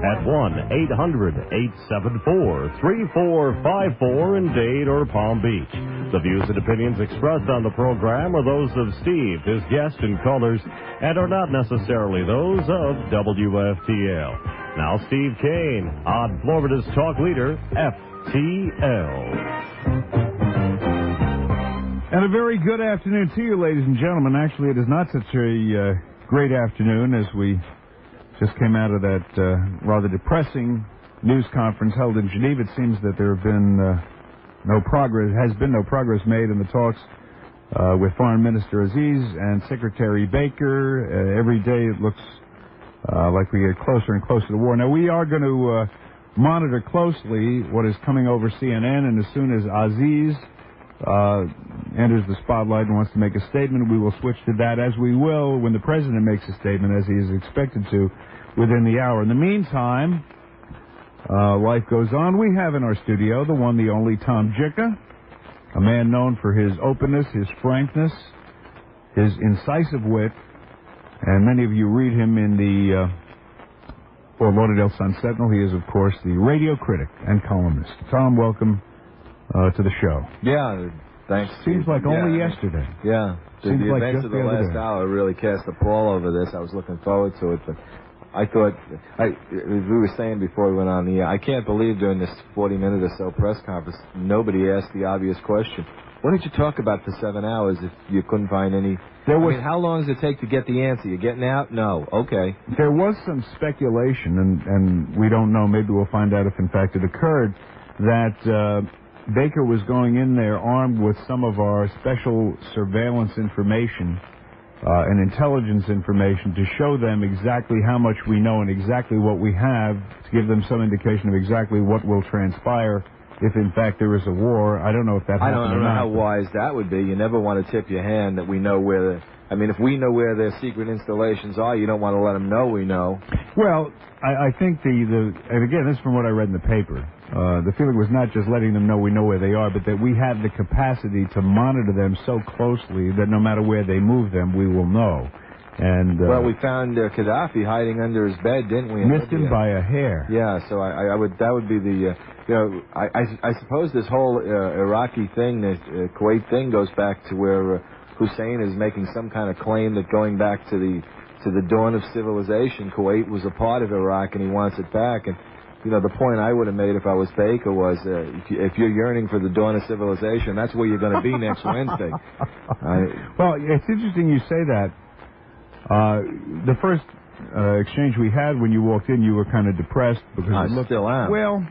at 1-800-874-3454 in Dade or Palm Beach. The views and opinions expressed on the program are those of Steve, his guests, and callers, and are not necessarily those of WFTL. Now, Steve Kane on Florida's talk leader, FTL. And a very good afternoon to you, ladies and gentlemen. Actually, it is not such a great afternoon as we just came out of that rather depressing news conference held in Geneva. It seems that there have been no progress made in the talks with Foreign Minister Aziz and Secretary Baker. Every day it looks like we get closer and closer to war. Now, we are going to monitor closely what is coming over CNN, and as soon as Aziz enters the spotlight and wants to make a statement, we will switch to that, as we will when the president makes a statement, as he is expected to within the hour. In the meantime, life goes on. We have in our studio the one, the only Tom Jicha, a man known for his openness, his frankness, his incisive wit, and many of you read him in the Fort Lauderdale Sun-Sentinel. He is, of course, the radio critic and columnist. Tom, welcome to the show. Yeah, thanks. Seems like only yesterday. Yeah, the events of the last hour really cast a pall over this. I was looking forward to it, but I thought, as we were saying before we went on the air, I can't believe during this 40-minute or so press conference, nobody asked the obvious question. What did you talk about for 7 hours if you couldn't find any? How long does it take to get the answer? You getting out? No. Okay. There was some speculation, and we don't know. Maybe we'll find out if, in fact, it occurred, that Baker was going in there armed with some of our special surveillance information and intelligence information to show them exactly how much we know and exactly what we have, to give them some indication of exactly what will transpire if, in fact, there is a war. I don't know if that happened or not. I don't know how wise that would be. You never want to tip your hand that we know where if we know where their secret installations are, you don't want to let them know we know. Well, I think and again, this is from what I read in the paper, the feeling was not just letting them know we know where they are, but that we have the capacity to monitor them so closely that no matter where they move them, we will know. And well, we found Gaddafi hiding under his bed, didn't we? Missed him by a hair. Yeah, so that would be the I suppose this whole Iraqi thing, this Kuwait thing, goes back to where Hussein is making some kind of claim that going back to the dawn of civilization, Kuwait was a part of Iraq and he wants it back. And the point I would have made if I was Baker was, if you're yearning for the dawn of civilization, that's where you're going to be next Wednesday. Well, it's interesting you say that. The first exchange we had when you walked in, you were kind of depressed because I still am. Well,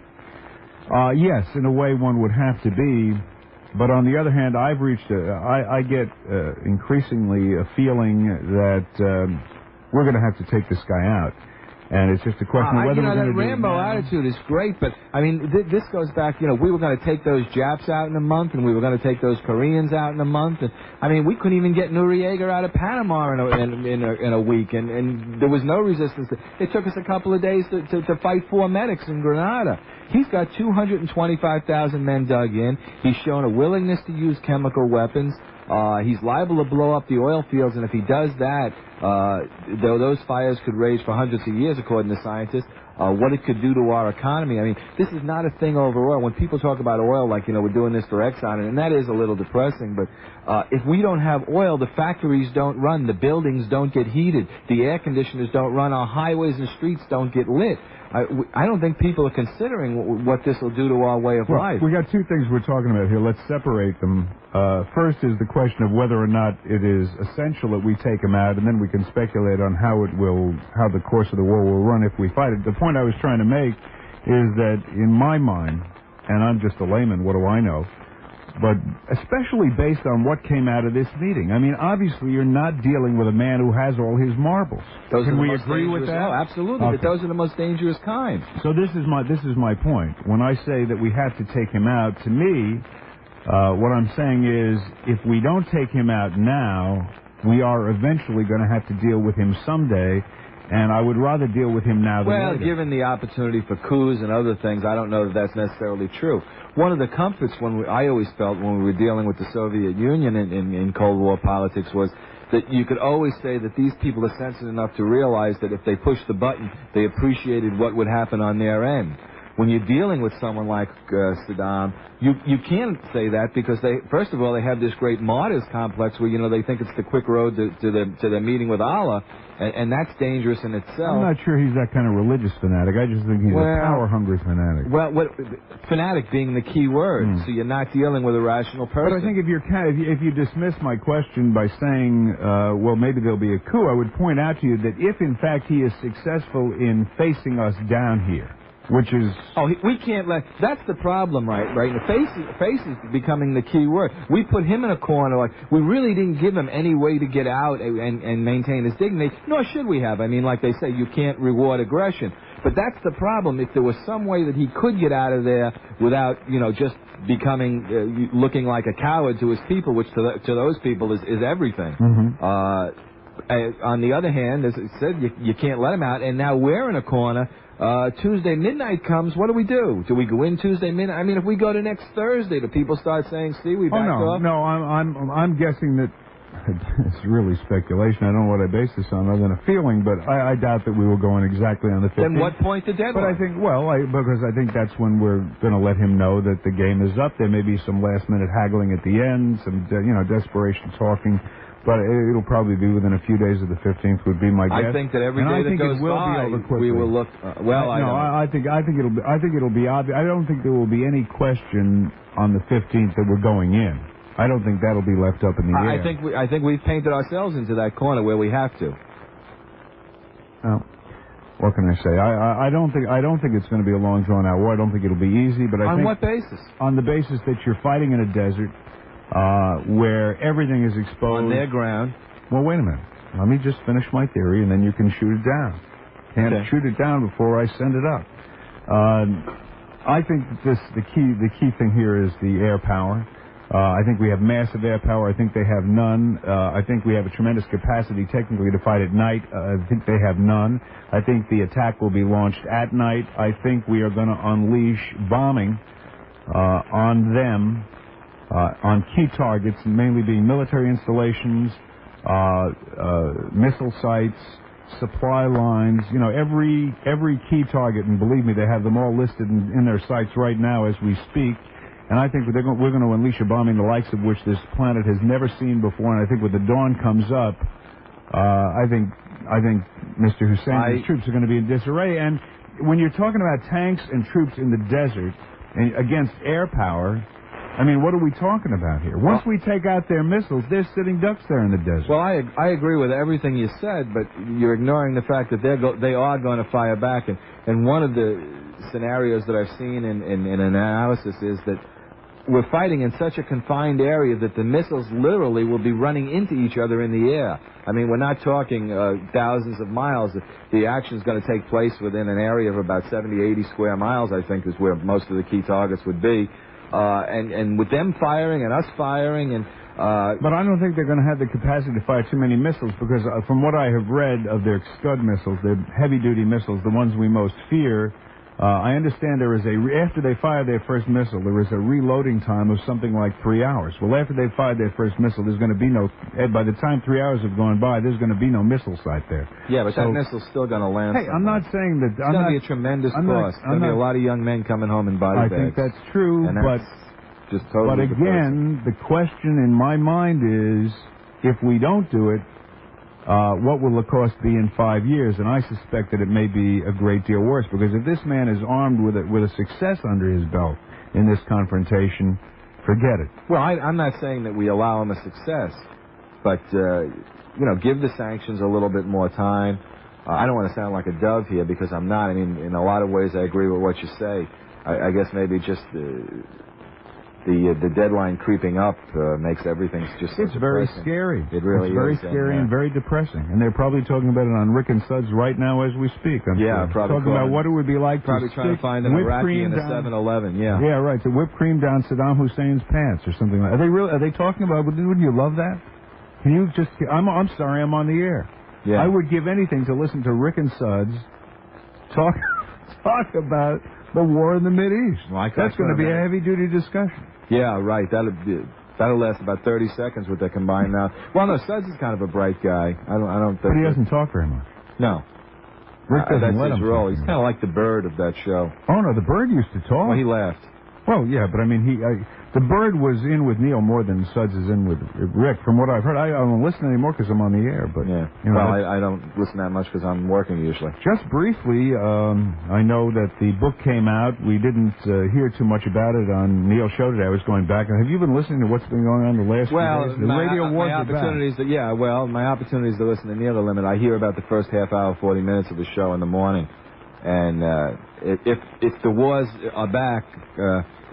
yes, in a way one would have to be. But on the other hand, I get increasingly a feeling that we're going to have to take this guy out. And it's just a question of whether we're going to do it. That Rambo attitude is great, but, this goes back, we were going to take those Japs out in a month, and we were going to take those Koreans out in a month. And, we couldn't even get Noriega out of Panama in a week, and there was no resistance. It took us a couple of days to fight 4 medics in Grenada. He's got 225,000 men dug in. He's shown a willingness to use chemical weapons. He's liable to blow up the oil fields, and if he does that, those fires could rage for hundreds of years, according to scientists. What it could do to our economy. This is not a thing over oil. When people talk about oil, like, we're doing this for Exxon, and that is a little depressing, but if we don't have oil, the factories don't run, the buildings don't get heated, the air conditioners don't run, our highways and streets don't get lit. I don't think people are considering what this will do to our way of life. We got two things we're talking about here. Let's separate them. First is the question of whether or not it is essential that we take him out, and then we can speculate on how the course of the war will run if we fight it. The point I was trying to make is that in my mind, and I'm just a layman, what do I know? But especially based on what came out of this meeting. Obviously you're not dealing with a man who has all his marbles. Can we agree with that? Oh, absolutely. Okay. But those are the most dangerous kind. So this is my point. When I say that we have to take him out, to me, what I'm saying is if we don't take him out now, we are eventually going to have to deal with him someday. And I would rather deal with him now than later. Well, given the opportunity for coups and other things, I don't know that that's necessarily true. One of the comforts I always felt when we were dealing with the Soviet Union in Cold War politics was that you could always say that these people are sensitive enough to realize that if they pushed the button, they appreciated what would happen on their end. When you're dealing with someone like Saddam, you can't say that because they, first of all, they have this great martyrs complex where, you know, they think it's the quick road to their meeting with Allah, and that's dangerous in itself. I'm not sure he's that kind of religious fanatic. I just think he's a power-hungry fanatic. Well, fanatic being the key word, so you're not dealing with a rational person. But I think if you dismiss my question by saying, well, maybe there'll be a coup, I would point out to you that if, in fact, he is successful in facing us down here, which is... Oh, we can't let... That's the problem, right? The face is becoming the key word. We put him in a corner, like, we really didn't give him any way to get out and maintain his dignity, nor should we have. I mean, like they say, you can't reward aggression. But that's the problem. If there was some way that he could get out of there without, you know, just becoming, looking like a coward to his people, which to those people is everything. On the other hand, as I said, you can't let him out, and now we're in a corner. Tuesday midnight comes, what do we do? Do we go in Tuesday midnight? I mean, if we go to next Thursday, do people start saying, see, we backed off? No, I'm guessing that it's really speculation. I don't know what I base this on other than a feeling, but I doubt that we will go in exactly on the 15th. Then what point the deadline? But I think, because I think that's when we're going to let him know that the game is up. There may be some last-minute haggling at the end, some, desperation talking. But it'll probably be within a few days of the 15th would be my guess. I think that every day that goes by, we will look. I think it'll be obvious. I don't think there will be any question on the 15th that we're going in. I don't think that'll be left up in the air. I think we've painted ourselves into that corner where we have to. Well, what can I say? I don't think it's going to be a long drawn out war. I don't think it'll be easy. But I think on what basis? On the basis that you're fighting in a desert. Where everything is exposed. On their ground. Well, wait a minute. Let me just finish my theory, and then you can shoot it down. Can't shoot it down before I send it up. I think the key thing here is the air power. I think we have massive air power. I think they have none. I think we have a tremendous capacity technically to fight at night. I think they have none. I think the attack will be launched at night. I think we are going to unleash bombing on them. On key targets, mainly being military installations, missile sites, supply lines, every key target, and believe me, they have them all listed in their sites right now as we speak. And I think we're going to unleash a bombing the likes of which this planet has never seen before. And I think when the dawn comes up, I think Mr. Hussein and his troops are going to be in disarray. And when you're talking about tanks and troops in the desert and against air power, I mean, what are we talking about here? Once we take out their missiles, they're sitting ducks there in the desert. Well, I agree with everything you said, but you're ignoring the fact that they are going to fire back. And one of the scenarios that I've seen in analysis is that we're fighting in such a confined area that the missiles literally will be running into each other in the air. I mean, we're not talking thousands of miles. The action's going to take place within an area of about 70, 80 square miles, I think, is where most of the key targets would be. And with them firing and us firing and... But I don't think they're going to have the capacity to fire too many missiles because from what I have read of their Scud missiles, their heavy-duty missiles, the ones we most fear, I understand there is after they fire their first missile, there is a reloading time of something like 3 hours. Well, after they fired their first missile, there's going to be by the time 3 hours have gone by, there's going to be no missile site there. Yeah, but that missile's still going to land. Hey, I'm not saying that... It's going to be a tremendous cost. There's going to be a lot of young men coming home in body bags. I think that's true, just totally. But again, the question in my mind is, if we don't do it, what will the cost be in 5 years? And I suspect that it may be a great deal worse, because if this man is armed with a success under his belt in this confrontation, forget it. Well, I'm not saying that we allow him a success, but give the sanctions a little bit more time. I don't want to sound like a dove here, because I'm not. I mean, in a lot of ways, I agree with what you say. I guess maybe just the deadline creeping up makes everything just so It's very scary. It really is. It's very scary and very depressing. And they're probably talking about it on Rick and Suds right now as we speak. Probably talking about what it would be like probably to trying to find an Iraqi in a 7-Eleven. Yeah, right. To whip cream down Saddam Hussein's pants or something like that. Are they talking about? Wouldn't you love that? Can you just? I'm sorry, I'm on the air. Yeah. I would give anything to listen to Rick and Suds talk about the war in the Mideast. Well, that's going to be a heavy-duty discussion. Yeah, right. That'll be That'll last about 30 seconds with their combined mouth. Well, no, Suds is kind of a bright guy. I don't think. But he doesn't talk very much. No. Rick doesn't that's let his him role. talk He's very kind of like the Bird of that show. Oh, no, the Bird used to talk. Well, he laughed. Well, yeah, but I mean, the Bird was in with Neil more than Suds is in with Rick. From what I've heard, I don't listen anymore because I'm on the air. But yeah, you know, well, I don't listen that much because I'm working usually. Just briefly, I know that the book came out. We didn't hear too much about it on Neil's show today. I was going back. Have you been listening to what's been going on the last few days? The radio my opportunities. My opportunities to listen to Neil are limited. I hear about the first half hour, 40 minutes of the show in the morning, and if the wars are back.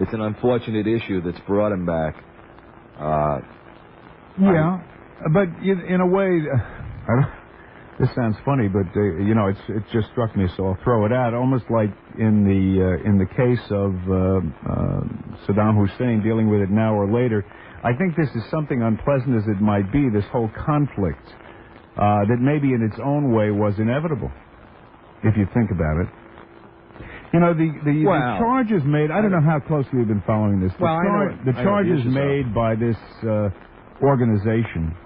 It's an unfortunate issue that's brought him back. Yeah, but in a way, this sounds funny, but you know, it just struck me, so I'll throw it out. Almost like in the case of Saddam Hussein, dealing with it now or later. I think this is something unpleasant as it might be. This whole conflict that maybe in its own way was inevitable, if you think about it. You know, the charges made, I don't know how closely you've been following this. The charges made by this organization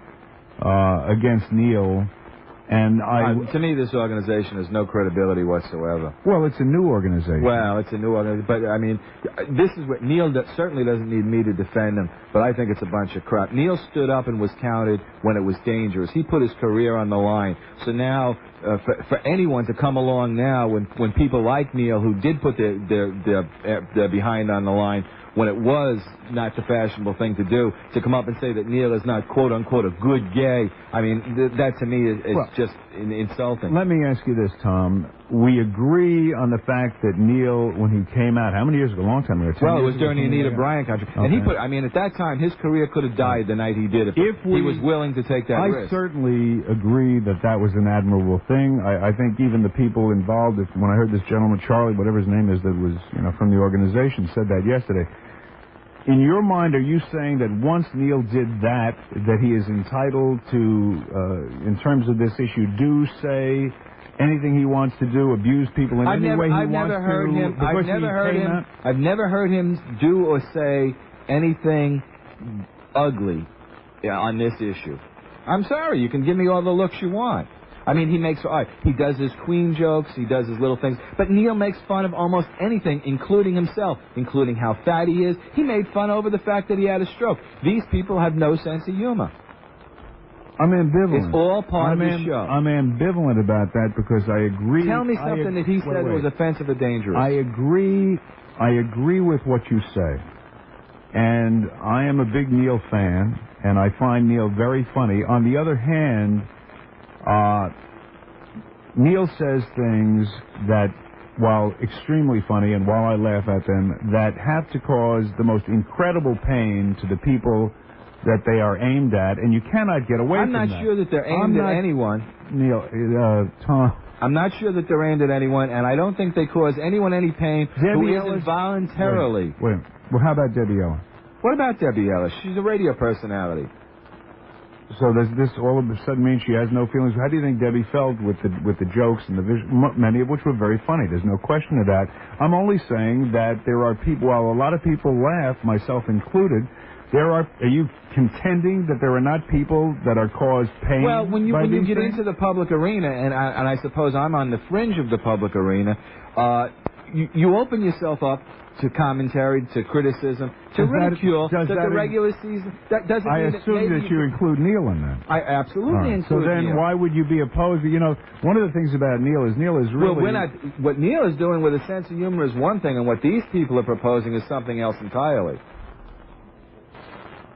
against Neil, and to me, this organization has no credibility whatsoever. Well, it's a new organization. Well, it's a new organization, but I mean, this is what Neil certainly doesn't need me to defend him, but I think it's a bunch of crap. Neil stood up and was counted when it was dangerous. He put his career on the line. So now, for anyone to come along now, when people like Neil, who did put their behind on the line, when it was not the fashionable thing to do, to come up and say that Neil is not, quote-unquote, a good gay, I mean, that to me is just insulting. Let me ask you this, Tom. We agree on the fact that Neil, when he came out, how many years ago? A long time ago. Well, it was during the Anita Bryant controversy. Okay. And he put, I mean, at that time, his career could have died the night he did it. If he was willing to take that risk. I certainly agree that was an admirable thing. I think even the people involved, when I heard this gentleman, Charlie, whatever his name is, that was from the organization, said that yesterday. In your mind, are you saying that once Neil did that he is entitled to, in terms of this issue, say anything he wants to do, abuse people in any way he wants to? I've never heard him do or say anything ugly on this issue. I'm sorry, you can give me all the looks you want. I mean, he does his Queen jokes, he does his little things, but Neil makes fun of almost anything, including himself, including how fat he is. He made fun over the fact that he had a stroke. These people have no sense of humor. I'm ambivalent. It's all part of the show. I'm ambivalent about that because I agree. Tell me something that he said was offensive or dangerous. I agree with what you say. And I am a big Neil fan, and I find Neil very funny. On the other hand, Neil says things that, while extremely funny and while I laugh at them, that have to cause the most incredible pain to the people that they are aimed at, and you cannot get away from that. I'm not sure that they're aimed at anyone. Neil, Tom. I'm not sure that they're aimed at anyone, and I don't think they cause anyone any pain who isn't voluntarily. Wait. Well, how about Debbie Ellis? What about Debbie Ellis? She's a radio personality. So does this all of a sudden mean she has no feelings? How do you think Debbie felt with the jokes and many of which were very funny? There's no question of that. I'm only saying that there are people, while a lot of people laugh, myself included, are you contending that there are not people that are caused pain? Well, when you get into the public arena, and I suppose I'm on the fringe of the public arena, you open yourself up to commentary, to criticism, to ridicule, that the regular season... That doesn't I mean assume that you include Neil in that. I absolutely include Neil. So then why would you be opposed? You know, one of the things about Neil is really... Well, what Neil is doing with a sense of humor is one thing, and what these people are proposing is something else entirely.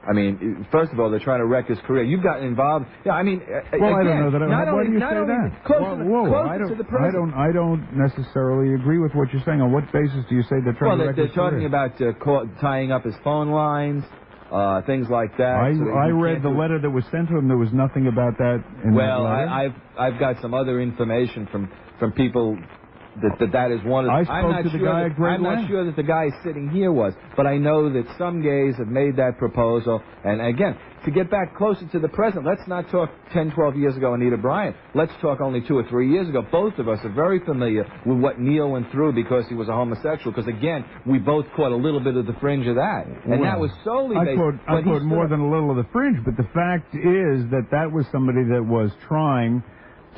I mean, first of all, they're trying to wreck his career. You've gotten involved. Yeah, I mean, well, I don't know that. Why do you say that? Closer to the person. I don't necessarily agree with what you're saying. On what basis do you say they're trying to wreck his career? Well, they're talking about tying up his phone lines, things like that. I read the letter that was sent to him. There was nothing about that in that letter. I've got some other information from people that is one of. I spoke to the guy at Great I'm not sure that the guy sitting here was, but I know that some gays have made that proposal. And again, to get back closer to the present, let's not talk 10, 12 years ago, Anita Bryant. Let's talk only 2 or 3 years ago. Both of us are very familiar with what Neil went through because he was a homosexual. Because again, we both caught a little bit of the fringe of that, and that was solely based. I caught more than a little of the fringe, but the fact is that was somebody that was trying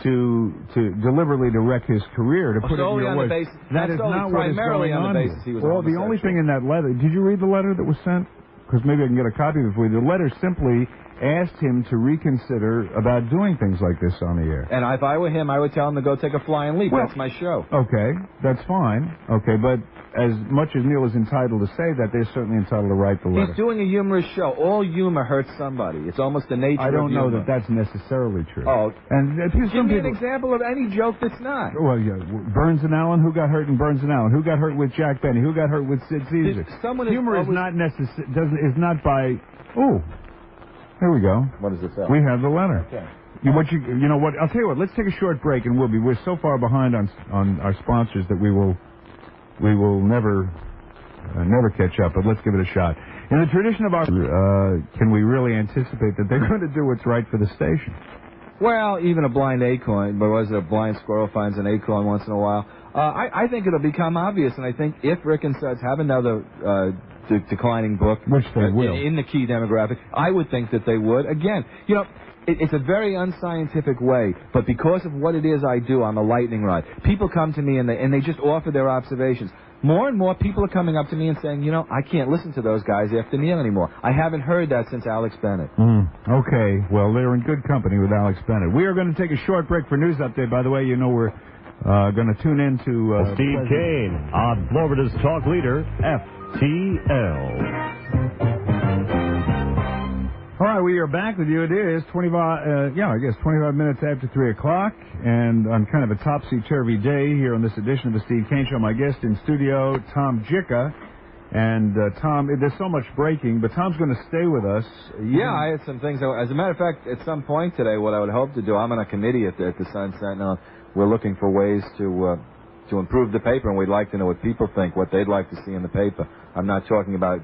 to deliberately direct his career, to put it in your way. That is not what is going on here. Well, the only thing in that letter, did you read the letter that was sent? Because maybe I can get a copy of it for you. The letter simply asked him to reconsider about doing things like this on the air. And if I were him, I would tell him to go take a flying leap. Well, that's my show. Okay, that's fine. Okay, but as much as Neil is entitled to say that, they're certainly entitled to write the letter. He's doing a humorous show. All humor hurts somebody. It's almost the nature of humor. I don't know that that's necessarily true. Oh. And give me an example of any joke that's not. Well, yeah, Burns and Allen, who got hurt in Burns and Allen? Who got hurt with Jack Benny? Who got hurt with Sid Caesar? Humor is not is not by... Oh, here we go. What does it say? We have the letter. Okay. You know what? I'll tell you what. Let's take a short break, and we're so far behind on our sponsors that we will never catch up. But let's give it a shot. In the tradition of our, can we really anticipate that they're going to do what's right for the station? Well, even a blind acorn, but was it a blind squirrel finds an acorn once in a while? I think it'll become obvious, and I think if Rick and Suds have another declining book, which they will, in the key demographic, I would think that they would. Again, you know, it's a very unscientific way, but because of what it is I do, I'm a lightning rod. People come to me and they just offer their observations. More and more people are coming up to me and saying, you know, I can't listen to those guys after Neil anymore. I haven't heard that since Alex Bennett. Okay, well, they're in good company with Alex Bennett. We are going to take a short break for news update. By the way, you know we're going to tune in to Steve Kane on Florida's talk leader, FTL. All right, we are back with you. It is 25 minutes after 3 o'clock, and on kind of a topsy-turvy day here on this edition of the Steve Kane Show. My guest in studio, Tom Jicha. And Tom, there's so much breaking, but Tom's going to stay with us. Yeah, I had some things. As a matter of fact, at some point today, what I would hope to do, I'm on a committee at the Sun Sentinel. We're looking for ways to improve the paper, and we'd like to know what people think, what they'd like to see in the paper. I'm not talking about,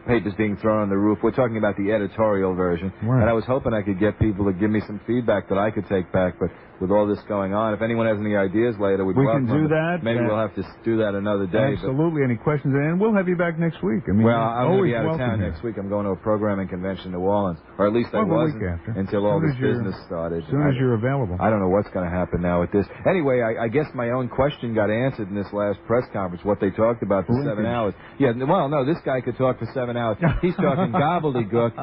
papers being thrown on the roof. We're talking about the editorial version. Right. And I was hoping I could get people to give me some feedback that I could take back, but with all this going on, if anyone has any ideas later, we can do that. Maybe we'll have to do that another day. Absolutely. Any questions? And we'll have you back next week. I mean, well, I'm going to be out of town next week. I'm going to a programming convention in New Orleans, or at least I wasn't until all this business started. As soon as you're available. I don't know what's going to happen now with this. Anyway, I guess my own question got answered in this last press conference, what they talked about for 7 hours. Yeah, well, no, this guy could talk for 7 hours. He's talking gobbledygook.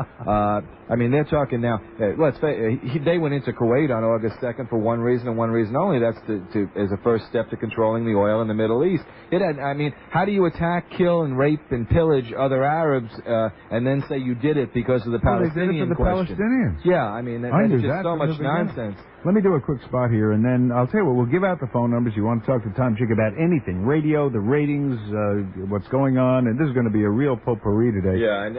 I mean, they're talking now. Let's face it, they went into Kuwait on August 2nd for one reason and one reason only. That's as a first step to controlling the oil in the Middle East. I mean, how do you attack, kill, and rape and pillage other Arabs and then say you did it because of the Palestinian question? Palestinians. Yeah, I mean, that's just so much nonsense. Let me do a quick spot here, and then I'll tell you what, we'll give out the phone numbers. You want to talk to Tom Jicha about anything, radio, the ratings, what's going on, and this is going to be a real potpourri today. Yeah, and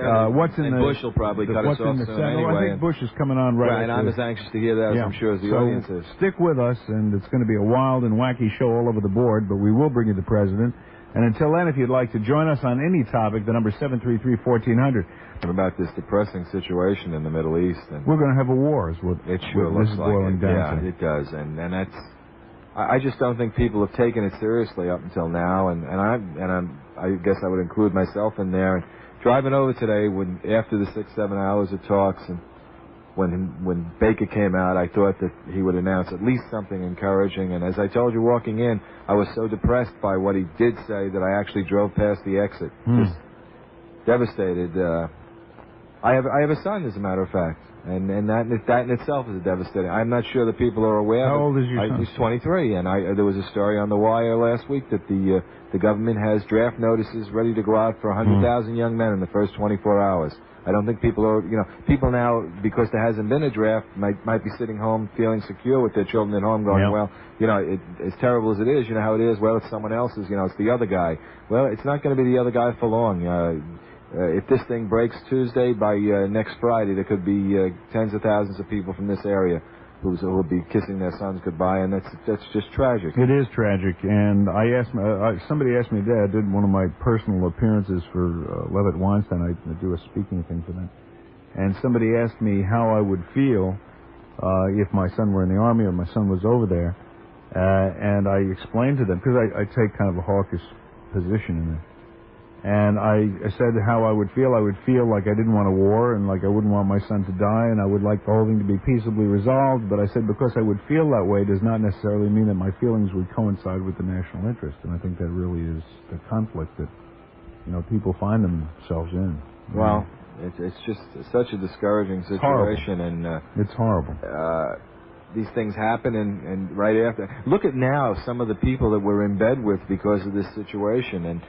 Bush will probably cut us off soon anyway. I think Bush is coming on right and I'm as anxious to hear that as I'm sure as the audience is. Stick with us, and it's going to be a wild and wacky show all over the board, but we will bring you the president. And until then, if you'd like to join us on any topic, the number is 733-1400. About this depressing situation in the Middle East. And we're going to have a war, is what it sure looks like. Yeah, it does. And that's... I just don't think people have taken it seriously up until now. And I guess I would include myself in there. And driving over today, after the 6-7 hours of talks, and when Baker came out, I thought that he would announce at least something encouraging. And as I told you walking in, I was so depressed by what he did say that I actually drove past the exit. Just devastated. I have a son, as a matter of fact, and that in itself is devastating. I'm not sure that people are aware. How old is your son? He's 23, and there was a story on the wire last week that the government has draft notices ready to go out for 100,000 young men in the first 24 hours. I don't think people are, people now, because there hasn't been a draft, might be sitting home feeling secure with their children at home going, well, as terrible as it is, you know how it is, well, it's someone else's, it's the other guy. Well, it's not going to be the other guy for long. If this thing breaks Tuesday, by next Friday, there could be tens of thousands of people from this area who will be kissing their sons goodbye, and that's just tragic. It is tragic, and somebody asked me today. I did one of my personal appearances for Levitt Weinstein. I do a speaking thing for them, and somebody asked me how I would feel if my son were in the Army or my son was over there, and I explained to them, because I take kind of a hawkish position in it. And I said how I would feel. I would feel like I didn't want a war and like I wouldn't want my son to die, and I would like the whole thing to be peaceably resolved. But I said because I would feel that way does not necessarily mean that my feelings would coincide with the national interest. And I think that really is the conflict that, people find themselves in. Well, it's just such a discouraging situation. And it's horrible. These things happen, and right after. Look at now some of the people that we're in bed with because of this situation. And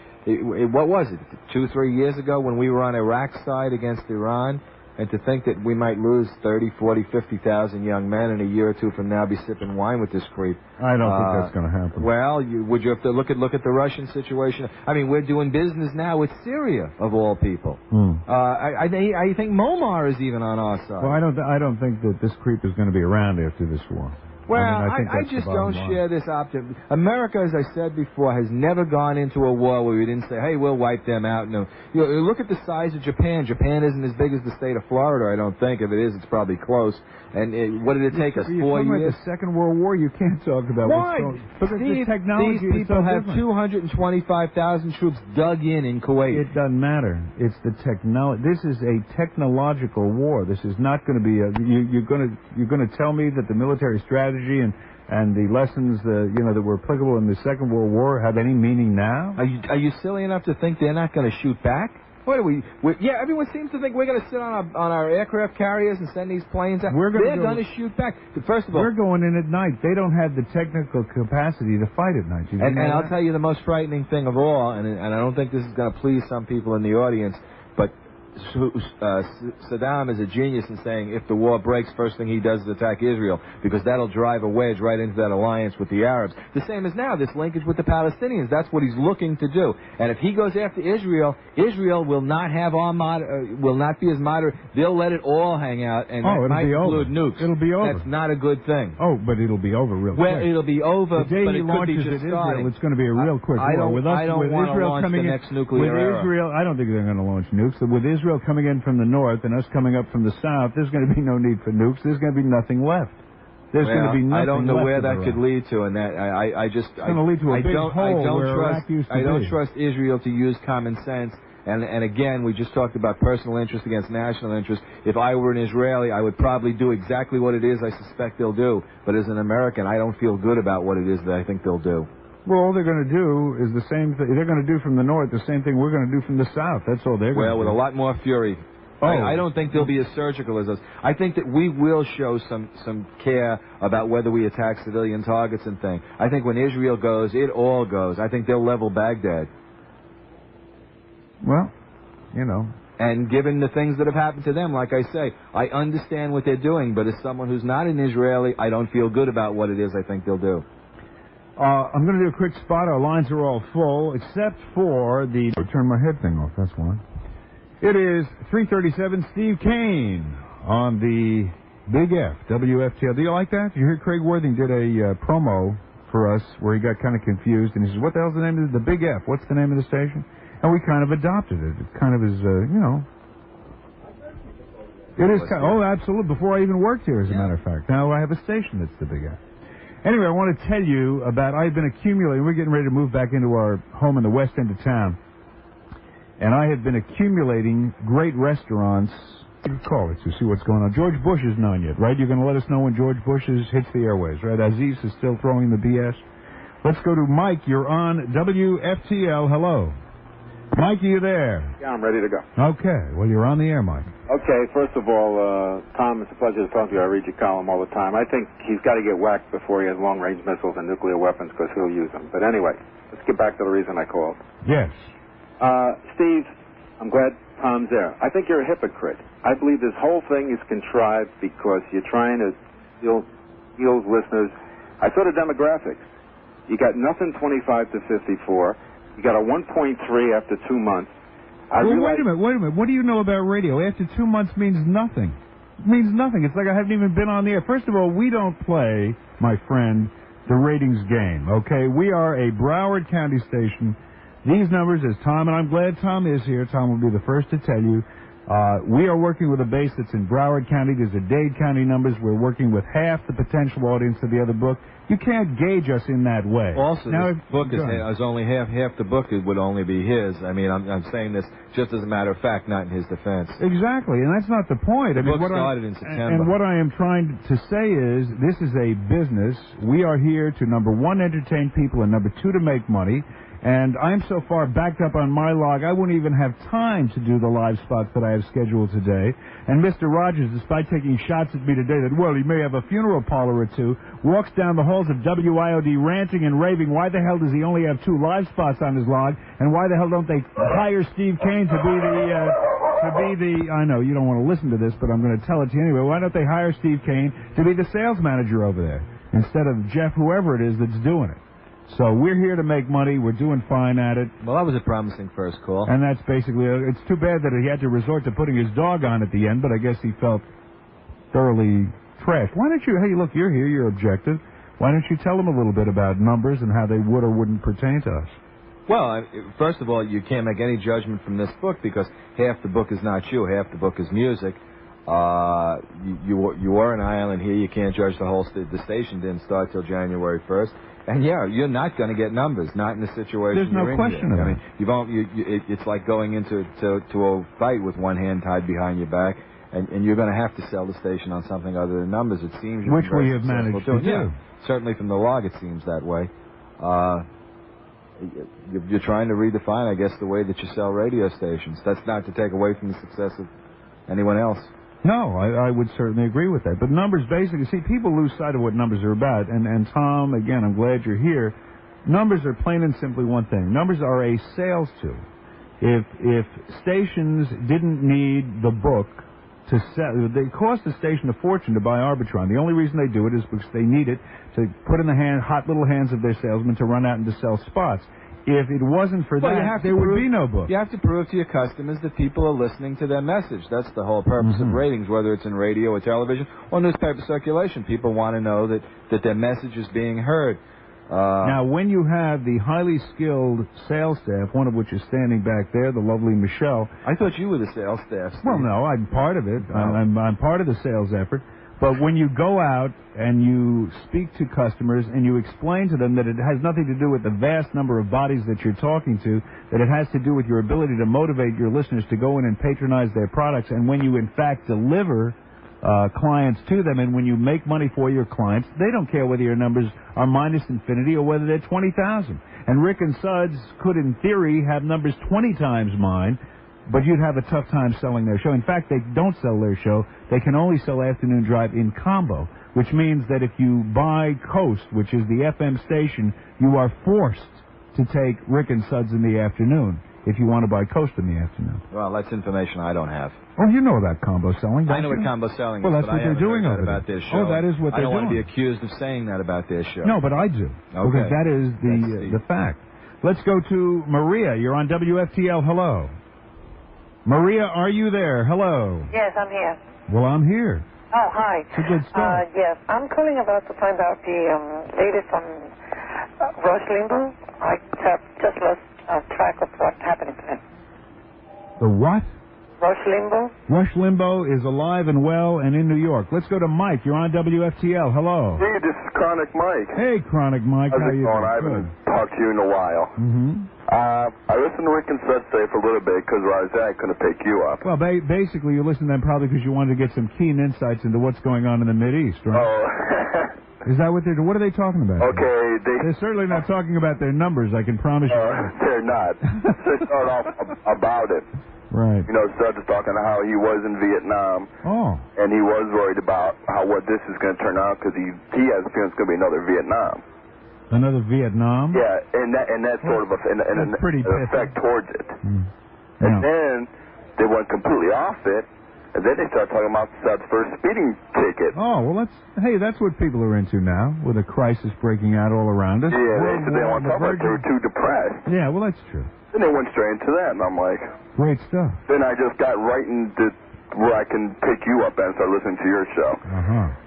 what was it, 2-3 years ago when we were on Iraq's side against Iran? And to think that we might lose 30, 40, 50,000 young men, and a year or two from now be sipping wine with this creep. I don't think that's going to happen. Well, would you have to look at the Russian situation? I mean, we're doing business now with Syria, of all people. I think Muammar is even on our side. Well, I don't think that this creep is going to be around after this war. Well, I just don't share this optimism. America, as I said before, has never gone into a war where we didn't say, hey, we'll wipe them out. No. Look at the size of Japan. Japan isn't as big as the state of Florida, I don't think. If it is, it's probably close. And what did it take us, 4 years? The Second World War, you can't talk about why? Because Steve, the technology these people is so have different. 225,000 troops dug in Kuwait. It doesn't matter. It's the technology. This is a technological war. This is not going to be you're going to tell me that the military strategy and the lessons that were applicable in the Second World War have any meaning now? Are you silly enough to think they're not going to shoot back? What are we? Yeah, everyone seems to think we're going to sit on our aircraft carriers and send these planes out. They're going to shoot back. First of all, we're going in at night. They don't have the technical capacity to fight at night. And I'll tell you the most frightening thing of all, and I don't think this is going to please some people in the audience, but Saddam is a genius in saying if the war breaks, first thing he does is attack Israel, because that'll drive a wedge right into that alliance with the Arabs. The same as now, this linkage with the Palestinians. That's what he's looking to do. And if he goes after Israel, Israel will not have will not be as moderate. They'll let it all hang out, and that might include nukes. It'll be over. That's not a good thing. Oh, but it'll be over real quick. Well, it'll be over, the day but he it could be launches just at starting. Israel, it's going to be a real quick war. I don't want to launch the next nuclear era. Israel, I don't think they're going to launch nukes. With Israel coming in from the north and us coming up from the south, there's going to be no need for nukes. There's going to be nothing left. There's going to be nothing left. I don't know where that could lead to, and that it's going to lead to a big hole where Iraq used to be. I don't trust Israel to use common sense. And again, we just talked about personal interest against national interest. If I were an Israeli, I would probably do exactly what it is I suspect they'll do. But as an American, I don't feel good about what it is that I think they'll do. Well, all they're going to do is the same thing. They're going to do from the north the same thing we're going to do from the south. That's all they're going to do. Well, with a lot more fury. I don't think they'll be as surgical as us. I think that we will show some care about whether we attack civilian targets and things. I think when Israel goes, it all goes. I think they'll level Baghdad. Well, And given the things that have happened to them, like I say, I understand what they're doing, but as someone who's not an Israeli, I don't feel good about what it is I think they'll do. I'm going to do a quick spot. Our lines are all full, except for the... Turn my head thing off, that's one. It is 3:37, Steve Kane on the Big F, WFTL. Do you like that? You hear Craig Worthing did a promo for us where he got kind of confused, and he says, what the hell's the name of the Big F? What's the name of the station? And we kind of adopted it. It kind of is, It is kind of, absolutely. Before I even worked here, as a matter of fact. Now I have a station that's the Big F. Anyway, I want to tell you about, I've been accumulating, we're getting ready to move back into our home in the west end of town. And I have been accumulating great restaurants. You call it to see what's going on. George Bush isn't on yet, right? You're going to let us know when George Bush hits the airways, right? Aziz is still throwing the BS. Let's go to Mike. You're on WFTL. Hello. Mike, are you there? Yeah, I'm ready to go. Okay. Well, you're on the air, Mike. Okay, first of all, Tom, it's a pleasure to talk to you. I read your column all the time. I think he's got to get whacked before he has long-range missiles and nuclear weapons because he'll use them. But anyway, let's get back to the reason I called. Yes. Steve, I'm glad Tom's there. I think you're a hypocrite. I believe this whole thing is contrived because you're trying to steal listeners. I saw the demographics. You got nothing 25 to 54. You got a 1.3 after 2 months. Wait a minute. What do you know about radio? After 2 months means nothing. means nothing. It's like I haven't even been on the air. First of all, we don't play, my friend, the ratings game, okay? We are a Broward County station. These numbers, as Tom, and I'm glad Tom is here. Tom will be the first to tell you. We are working with a base that's in Broward County. These are Dade County numbers. We're working with half the potential audience of the other book. You can't gauge us in that way. Also, now, this book is only half the book. It would only be his. I mean, I'm saying this just as a matter of fact, not in his defense. Exactly, and that's not the point. The book started in September. And what I am trying to say is, this is a business. We are here to, number one, entertain people, and number two, to make money. And I'm so far backed up on my log, I wouldn't even have time to do the live spots that I have scheduled today. And Mr. Rogers, despite taking shots at me today that, well, he may have a funeral parlor or two, walks down the halls of WIOD ranting and raving, why the hell does he only have 2 live spots on his log, and why the hell don't they hire Steve Kane to be the, I know, you don't want to listen to this, but I'm going to tell it to you anyway, why don't they hire Steve Kane to be the sales manager over there, instead of Jeff, whoever it is that's doing it. So we're here to make money. We're doing fine at it. Well, that was a promising first call. And that's basically it's too bad that he had to resort to putting his dog on at the end, but I guess he felt thoroughly trashed. Why don't you, hey, look, you're here, you're objective. Why don't you tell them a little bit about numbers and how they would or wouldn't pertain to us? Well, first of all, you can't make any judgment from this book because half the book is not you, half the book is music. You are an island here. You can't judge the whole the station didn't start till January 1st. And yeah, you're not going to get numbers, not in the situation There's no you're question in. of I it. mean, it's like going into a fight with one hand tied behind your back, and you're going to have to sell the station on something other than numbers. It seems which we have managed to do. Yeah, certainly from the log, it seems that way. You're trying to redefine, I guess, the way that you sell radio stations. That's not to take away from the success of anyone else. No, I would certainly agree with that. But numbers basically, see, people lose sight of what numbers are about. And Tom, again, I'm glad you're here. Numbers are plain and simply one thing. Numbers are a sales tool. If stations didn't need the book to sell, they cost the station a fortune to buy Arbitron. The only reason they do it is because they need it to put in the hot little hands of their salesmen to run out and to sell spots. If it wasn't for that, there would be no book. You have to prove to your customers that people are listening to their message. That's the whole purpose of ratings, whether it's in radio or television or newspaper circulation. People want to know that their message is being heard. Now, when you have the highly skilled sales staff, one of which is standing back there, the lovely Michelle. I thought you were the sales staff, Steve. Well, no, I'm part of it. I'm part of the sales effort. But when you go out and you speak to customers and you explain to them that it has nothing to do with the vast number of bodies that you're talking to, that it has to do with your ability to motivate your listeners to go in and patronize their products, and when you in fact deliver clients to them, and when you make money for your clients, they don't care whether your numbers are minus infinity or whether they're 20,000. And Rick and Suds could, in theory, have numbers 20 times mine, but you'd have a tough time selling their show. In fact, they don't sell their show. They can only sell Afternoon Drive in combo, which means that if you buy Coast, which is the FM station, you are forced to take Rick and Suds in the afternoon if you want to buy Coast in the afternoon. Well, that's information I don't have. Oh, you know about combo selling, don't I know you? what combo selling is. Well, that's but what they're doing over about there. Their show. Oh, that is what they're doing. I don't want to be accused of saying that about their show. No, but I do. Okay. Because that is the fact. Let's go to Maria. You're on WFTL. Hello. Maria, are you there? Hello. Yes, I'm here. Well, I'm here. Oh, hi. It's a good start. Yes, I'm calling about to find out the latest on Rush Limbaugh. I have just lost track of what's happening to him. The what? Rush Limbaugh? Rush Limbaugh is alive and well and in New York. Let's go to Mike. You're on WFTL. Hello. Hey, this is Chronic Mike. Hey, Chronic Mike. How's How it you going? doing? I haven't talked to you in a while. Mm-hmm. I listened to Rick and Suds today for a little bit because where I was at, I couldn't pick you up. Well, basically, you listened to them probably because you wanted to get some keen insights into what's going on in the Mideast, right? Oh. Is that what they're doing? What are they talking about? Okay. They're certainly not talking about their numbers, I can promise you. They're not. They start off about it. Right. You know, Suds is talking about how he was in Vietnam. Oh. And he was worried about what this is going to turn out because he has a feeling it's going to be another Vietnam. Another Vietnam? Yeah, and that's sort of an effect towards it. And then they went completely off it, and then they started talking about Suds' first speeding ticket. Oh, well, that's what people are into now, with a crisis breaking out all around us. Yeah, they didn't want to talk about it. They were too depressed. Yeah, well, that's true. Then they went straight into that, and I'm like... Great stuff. Then I just got right into where I can pick you up and start listening to your show.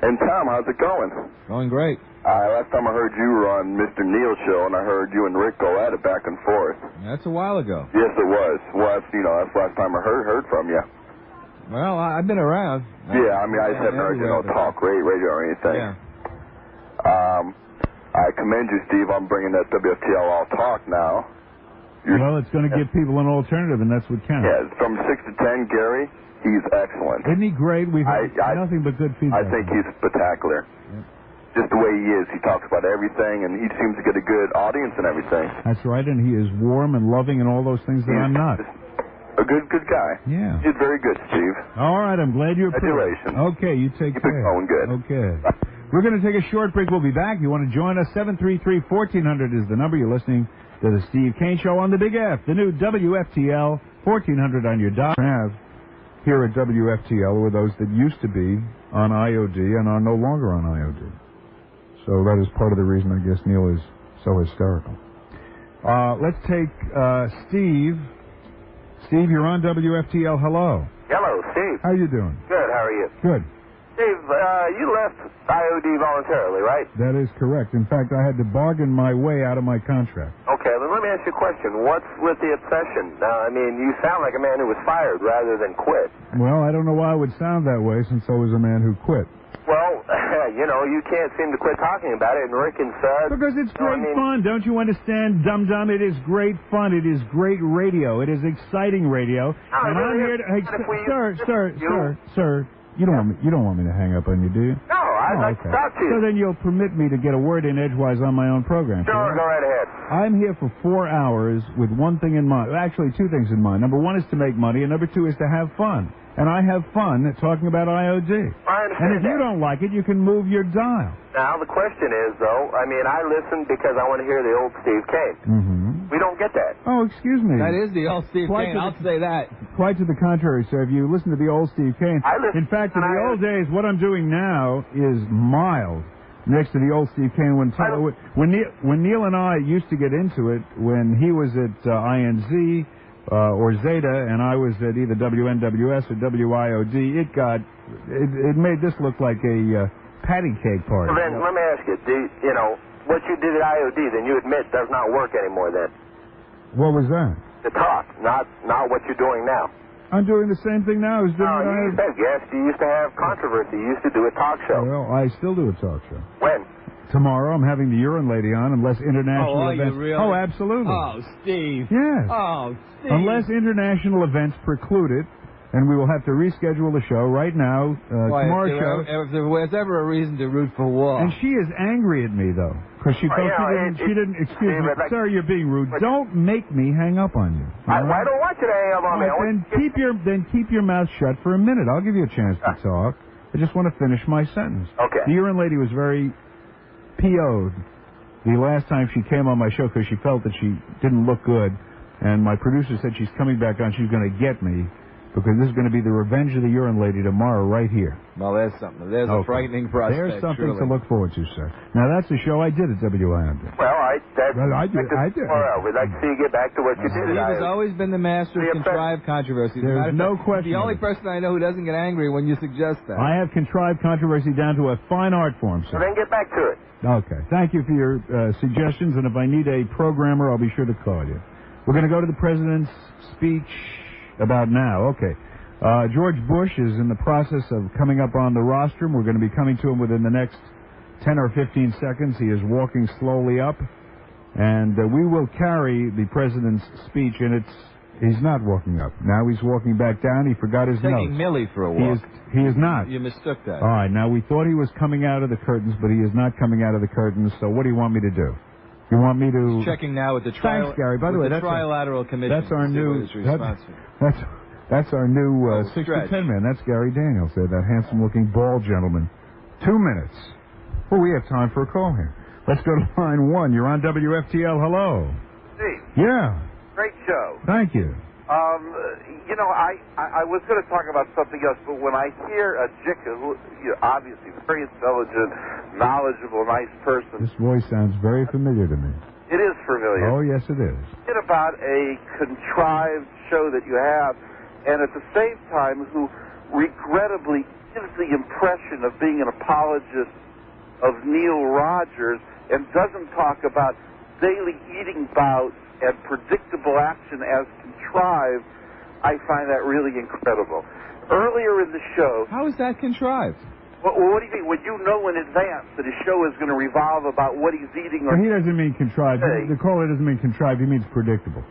And Tom, how's it going? Going great. Last time I heard you were on Mr. Neal's show, and I heard you and Rick go at it back and forth. That's a while ago. Yes, it was. Well, that's the last time I heard from you. Well, I've been around. Yeah, I mean, I just haven't heard you talk radio or anything. Yeah. I commend you, Steve, on bringing that WFTL All Talk now. Well, it's going to give people an alternative, and that's what counts. Yeah, from 6 to 10, Gary, he's excellent. Isn't he great? We've had nothing but good feedback. I think he's spectacular. Yeah. Just the way he is. He talks about everything, and he seems to get a good audience and everything. That's right, and he is warm and loving and all those things that I'm not. A good guy. Yeah. He's very good, Steve. All right, I'm glad you're Congratulations. Okay, you take care. Keep it going good. Okay. We're going to take a short break. We'll be back. You want to join us? 733-1400 is the number. You're listening to the Steve Kane Show on the Big F, the new WFTL, 1400 on your dot. Here at WFTL were those that used to be on IOD and are no longer on IOD. So that is part of the reason I guess Neil is so hysterical. Let's take Steve. Steve, you're on WFTL. Hello. Hello, Steve. How you doing? Good. How are you? Good. Steve, you left IOD voluntarily, right? That is correct. In fact, I had to bargain my way out of my contract. Okay, then let me ask you a question. What's with the obsession? Now, I mean, you sound like a man who was fired rather than quit. Well, I don't know why I would sound that way since I was a man who quit. Well, you can't seem to quit talking about it, and Rick and Suds... Because it's great fun. Don't you understand, dum-dum? It is great fun. It is great radio. It is exciting radio. No, and I'm here to... Hey, sir, you don't want me to hang up on you, do you? No, I'd like to talk to you. So then you'll permit me to get a word in edgewise on my own program. Sure, go right ahead. I'm here for 4 hours with one thing in mind. Actually, two things in mind. Number one is to make money, and number two is to have fun. And I have fun talking about IOD. I understand. And if you don't like it, you can move your dial. Now, the question is, though, I mean, I listen because I want to hear the old Steve Kane. Mm-hmm. We don't get that. Oh, excuse me. That is the old Steve Kane. I'll say that. Quite to the contrary, sir. If you listen to the old Steve Kane... In fact, in the old days, what I'm doing now is mild next to the old Steve Kane. When Neil and I used to get into it, when he was at INZ... or Zeta, and I was at either WNWS or WIOD, it made this look like a patty cake party. Well, then, let me ask you, what you did at IOD, then you admit does not work anymore then? What was that? The talk, not what you're doing now. I'm doing the same thing now. You used to have controversy. You used to do a talk show. Well, I still do a talk show. When? Tomorrow I'm having the Urine Lady on unless international events... You really? Oh, absolutely. Oh, Steve. Yes. Oh, Steve. Unless international events preclude it, and we will have to reschedule the show right now. Tomorrow's show... If there was ever a reason to root for war. And she is angry at me, though, because she felt she didn't... Excuse me, sir, you're being rude. Don't make me hang up on you. I don't want you to hang up on me. Then keep your mouth shut for a minute. I'll give you a chance to talk. I just want to finish my sentence. Okay. The Urine Lady was very... PO'd the last time she came on my show because she felt that she didn't look good, and my producer said she's coming back on. She's going to get me because this is going to be the Revenge of the Urine Lady tomorrow right here. Well, there's something. There's a frightening prospect. There's something to look forward to, sir. Now, that's the show I did at WIOD. Well, I did. We'd like to see you get back to what you did. Steve has always been the master of contrived controversy. There's no question. The only person I know who doesn't get angry when you suggest that. I have contrived controversy down to a fine art form, sir. Well, then get back to it. Okay. Thank you for your suggestions, and if I need a programmer, I'll be sure to call you. We're going to go to the president's speech about now. Okay. George Bush is in the process of coming up on the rostrum. We're going to be coming to him within the next 10 or 15 seconds. He is walking slowly up, and we will carry the president's speech, and he's not walking up. Now he's walking back down. He forgot his notes. Taking Millie for a walk. He is not. You mistook that. All right. Now, we thought he was coming out of the curtains, but he is not coming out of the curtains, so what do you want me to do? You want me to... He's checking now with the trial... Thanks, Gary. By the way, that's Trilateral Commission. That's our new... That's our new 6 to 10 man. That's Gary Daniels there, that handsome-looking bald gentleman. 2 minutes. Well, we have time for a call here. Let's go to line 1. You're on WFTL. Hello. Steve. Yeah. Great show. Thank you. I was going to talk about something else, but when I hear a Jicha, who obviously very intelligent, knowledgeable, nice person. This voice sounds very familiar to me. It is familiar. Oh, yes, it is. It's about a contrived show that you have, and at the same time, who regrettably gives the impression of being an apologist of Neil Rogers and doesn't talk about daily eating bouts and predictable action as contrived, I find that really incredible. Earlier in the show... How is that contrived? Well, what do you mean? When you know in advance that his show is going to revolve about what he's eating or... Well, he doesn't mean contrived. The caller doesn't mean contrived. He means predictable.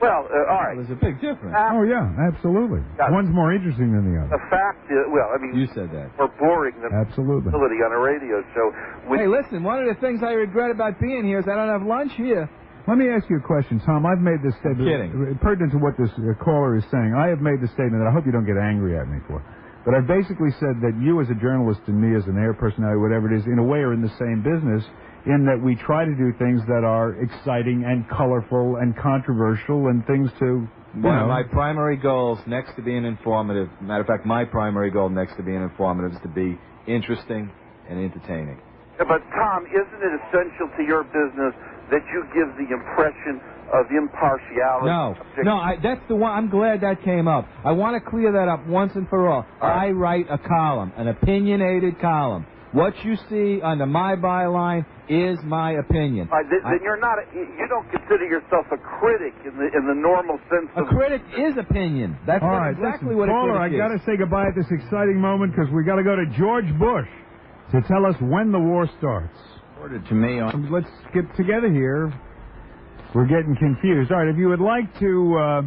Well, all right. There's a big difference. Oh, yeah, absolutely. One's more interesting than the other. The fact is, well, I mean... You said that. More boring than... Absolutely. ...on a radio show. Hey, listen, one of the things I regret about being here is I don't have lunch here. Let me ask you a question, Tom. I've made this statement. Kidding. Pertinent to what this caller is saying. I have made the statement that I hope you don't get angry at me for. But I've basically said that you as a journalist and me as an air personality, whatever it is, in a way are in the same business in that we try to do things that are exciting and colorful and controversial and things to... One of my primary goals next to being informative, matter of fact, my primary goal next to being informative is to be interesting and entertaining. Yeah, but, Tom, isn't it essential to your business that you give the impression of impartiality? That's the one. I'm glad that came up. I want to clear that up once and for all. I write a column, an opinionated column. What you see under my byline is my opinion. Then you're not. You don't consider yourself a critic in the normal sense. A critic is opinion. That's exactly what a critic is. Caller, I got to say goodbye at this exciting moment because we got to go to George Bush to tell us when the war starts. To me, let's get together here. We're getting confused. All right, if you would like to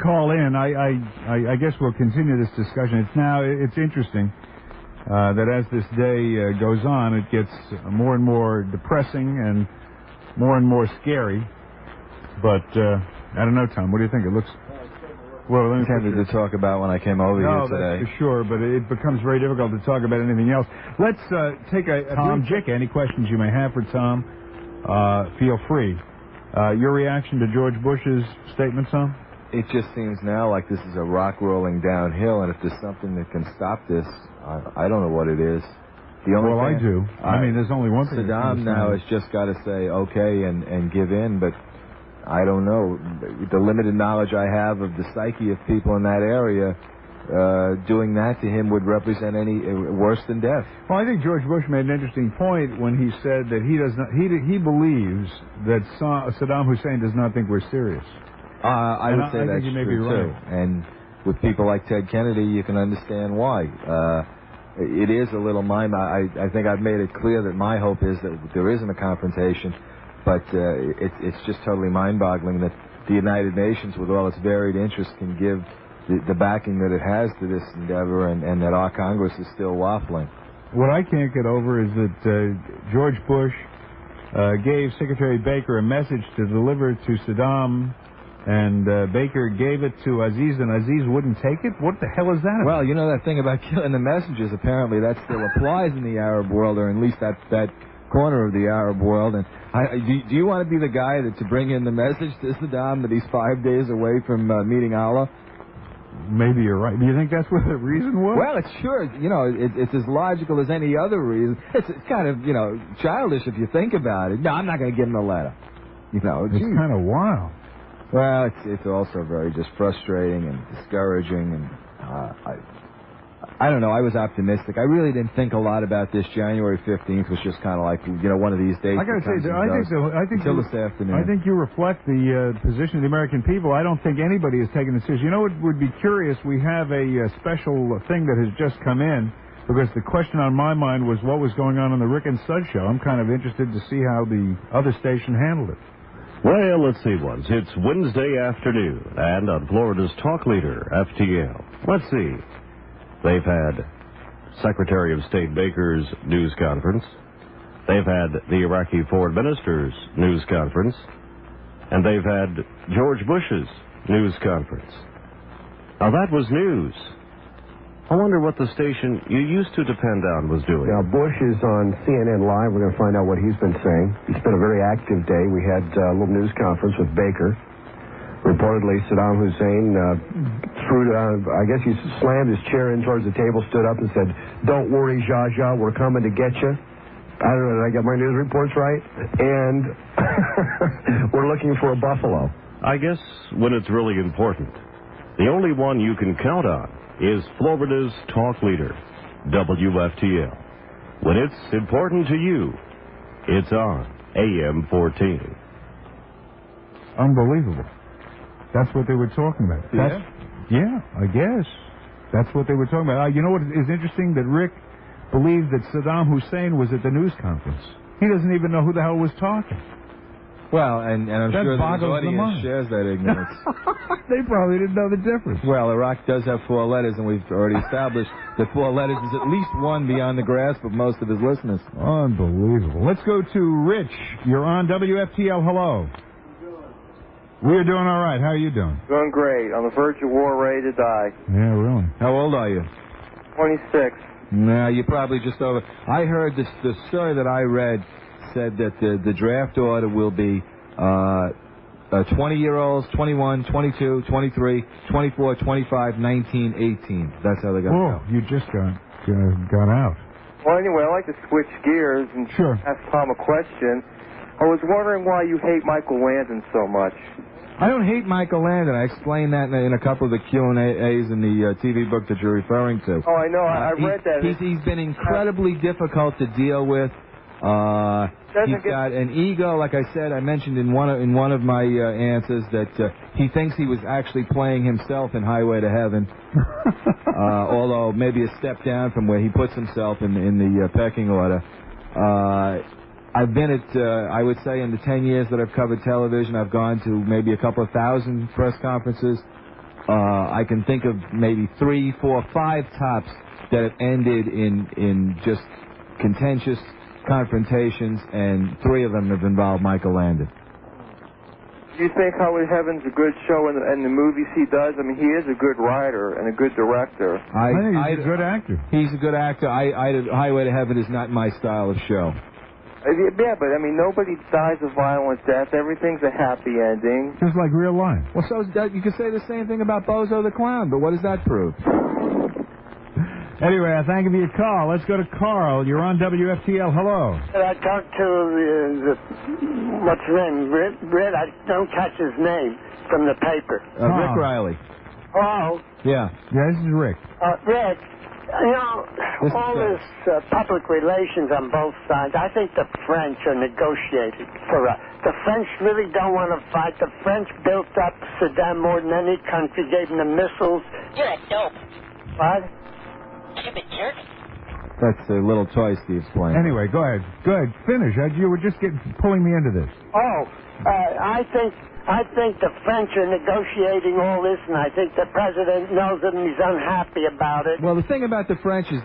call in, I guess we'll continue this discussion. It's interesting that as this day goes on, it gets more and more depressing and more scary. But I don't know, Tom. What do you think? It looks. Well, let me intended to talk about when I came over here today. That's for sure, but it becomes very difficult to talk about anything else. Let's take Tom Jicha. Any questions you may have for Tom, feel free. Your reaction to George Bush's statement, Tom? It just seems now like this is a rock rolling downhill, and if there's something that can stop this, I don't know what it is. I do. I mean, there's only one thing. Saddam now has just got to say okay and give in, but I don't know. The limited knowledge I have of the psyche of people in that area, doing that to him would represent any worse than death. Well, I think George Bush made an interesting point when he said that he believes that Saddam Hussein does not think we're serious. I would say that's true too. And with people like Ted Kennedy, you can understand why. It is a little I think I've made it clear that my hope is that there isn't a confrontation. But it's just totally mind-boggling that the United Nations, with all its varied interests, can give the backing that it has to this endeavor, and that our Congress is still waffling. What I can't get over is that George Bush gave Secretary Baker a message to deliver to Saddam, and Baker gave it to Aziz, and Aziz wouldn't take it? What the hell is that about? Well, you know that thing about killing the messengers, apparently that still applies in the Arab world, or at least that corner of the Arab world. And do you want to be the guy to bring in the message to Saddam that he's 5 days away from meeting Allah? Maybe you're right. Do you think that's what the reason was? Well, it's as logical as any other reason. It's kind of, childish if you think about it. No, I'm not going to give him a letter. It's kind of wild. Well, it's also very just frustrating and discouraging, and I don't know. I was optimistic. I really didn't think a lot about this. January 15th was just kind of like, one of these days. I got to say, I think until this afternoon. I think you reflect the position of the American people. I don't think anybody is taking this serious. You know, it would be curious. We have a special thing that has just come in because the question on my mind was what was going on the Rick and Suds show. I'm kind of interested to see how the other station handled it. Well, let's see once. It's Wednesday afternoon, and on Florida's talk leader, FTL. Let's see. They've had Secretary of State Baker's news conference. They've had the Iraqi foreign minister's news conference. And they've had George Bush's news conference. Now, that was news. I wonder what the station you used to depend on was doing. Now, Bush is on CNN Live. We're going to find out what he's been saying. It's been a very active day. We had a little news conference with Baker. Reportedly, Saddam Hussein I guess he slammed his chair in towards the table, stood up and said, "Don't worry, Jaja, we're coming to get you." I don't know, did I get my news reports right? And we're looking for a buffalo. I guess when it's really important, The only one you can count on is Florida's talk leader, WFTL. When it's important to you, it's on AM 14. Unbelievable. That's what they were talking about. Yeah, I guess. That's what they were talking about. You know what is interesting? That Rick believed that Saddam Hussein was at the news conference. He doesn't even know who the hell was talking. Well, and I'm sure that his audience shares that ignorance. They probably didn't know the difference. Well, Iraq does have 4 letters, and we've already established that 4 letters is at least one beyond the grasp of most of his listeners. Unbelievable. Let's go to Rich. You're on WFTL. Hello. We're doing all right. How are you doing? Doing great. On the verge of war, ready to die. Yeah, really. How old are you? 26. No, you're probably just over. I heard the story that I read said that the draft order will be 20-year-olds, 21, 22, 23, 24, 25, 19, 18. That's how they got out. You just got out. Well, anyway, I'd like to switch gears and ask Tom a question. I was wondering why you hate Michael Landon so much. I don't hate Michael Landon. I explained that in a couple of the Q&As in the TV book that you're referring to. Oh, I know. I read that. He's been incredibly difficult to deal with. He's got an ego, like I said. I mentioned in one of my answers that he thinks he was actually playing himself in Highway to Heaven, although maybe a step down from where he puts himself in the pecking order. I've been at, I would say, in the 10 years that I've covered television, I've gone to maybe a couple of thousand press conferences. I can think of maybe 3, 4, 5 tops that have ended in just contentious confrontations, and 3 of them have involved Michael Landon. Do you think Highway to Heaven's a good show and the movies he does? I mean, he is a good writer and a good director. I think he's a good actor. He's a good actor. Highway to Heaven is not my style of show. Yeah, but I mean, nobody dies a violent death. Everything's a happy ending. Just like real life. Well, so you could say the same thing about Bozo the Clown, but what does that prove? Anyway, I thank you for your call. Let's go to Carl. You're on WFTL. Hello. I talked to what's his name? Britt. I don't catch his name from the paper. Rick Riley. Oh. Yeah. Yeah, this is Rick. Rick. You know, all this public relations on both sides, I think the French are negotiating for us. The French really don't want to fight. The French built up Saddam more than any country, gave him the missiles. You're a dope. What? Stupid jerk. That's a little toy Steve's playing. Anyway, go ahead. Finish. You were just pulling me into this. I think the French are negotiating all this, and I think the president knows it, and he's unhappy about it. Well, the thing about the French is,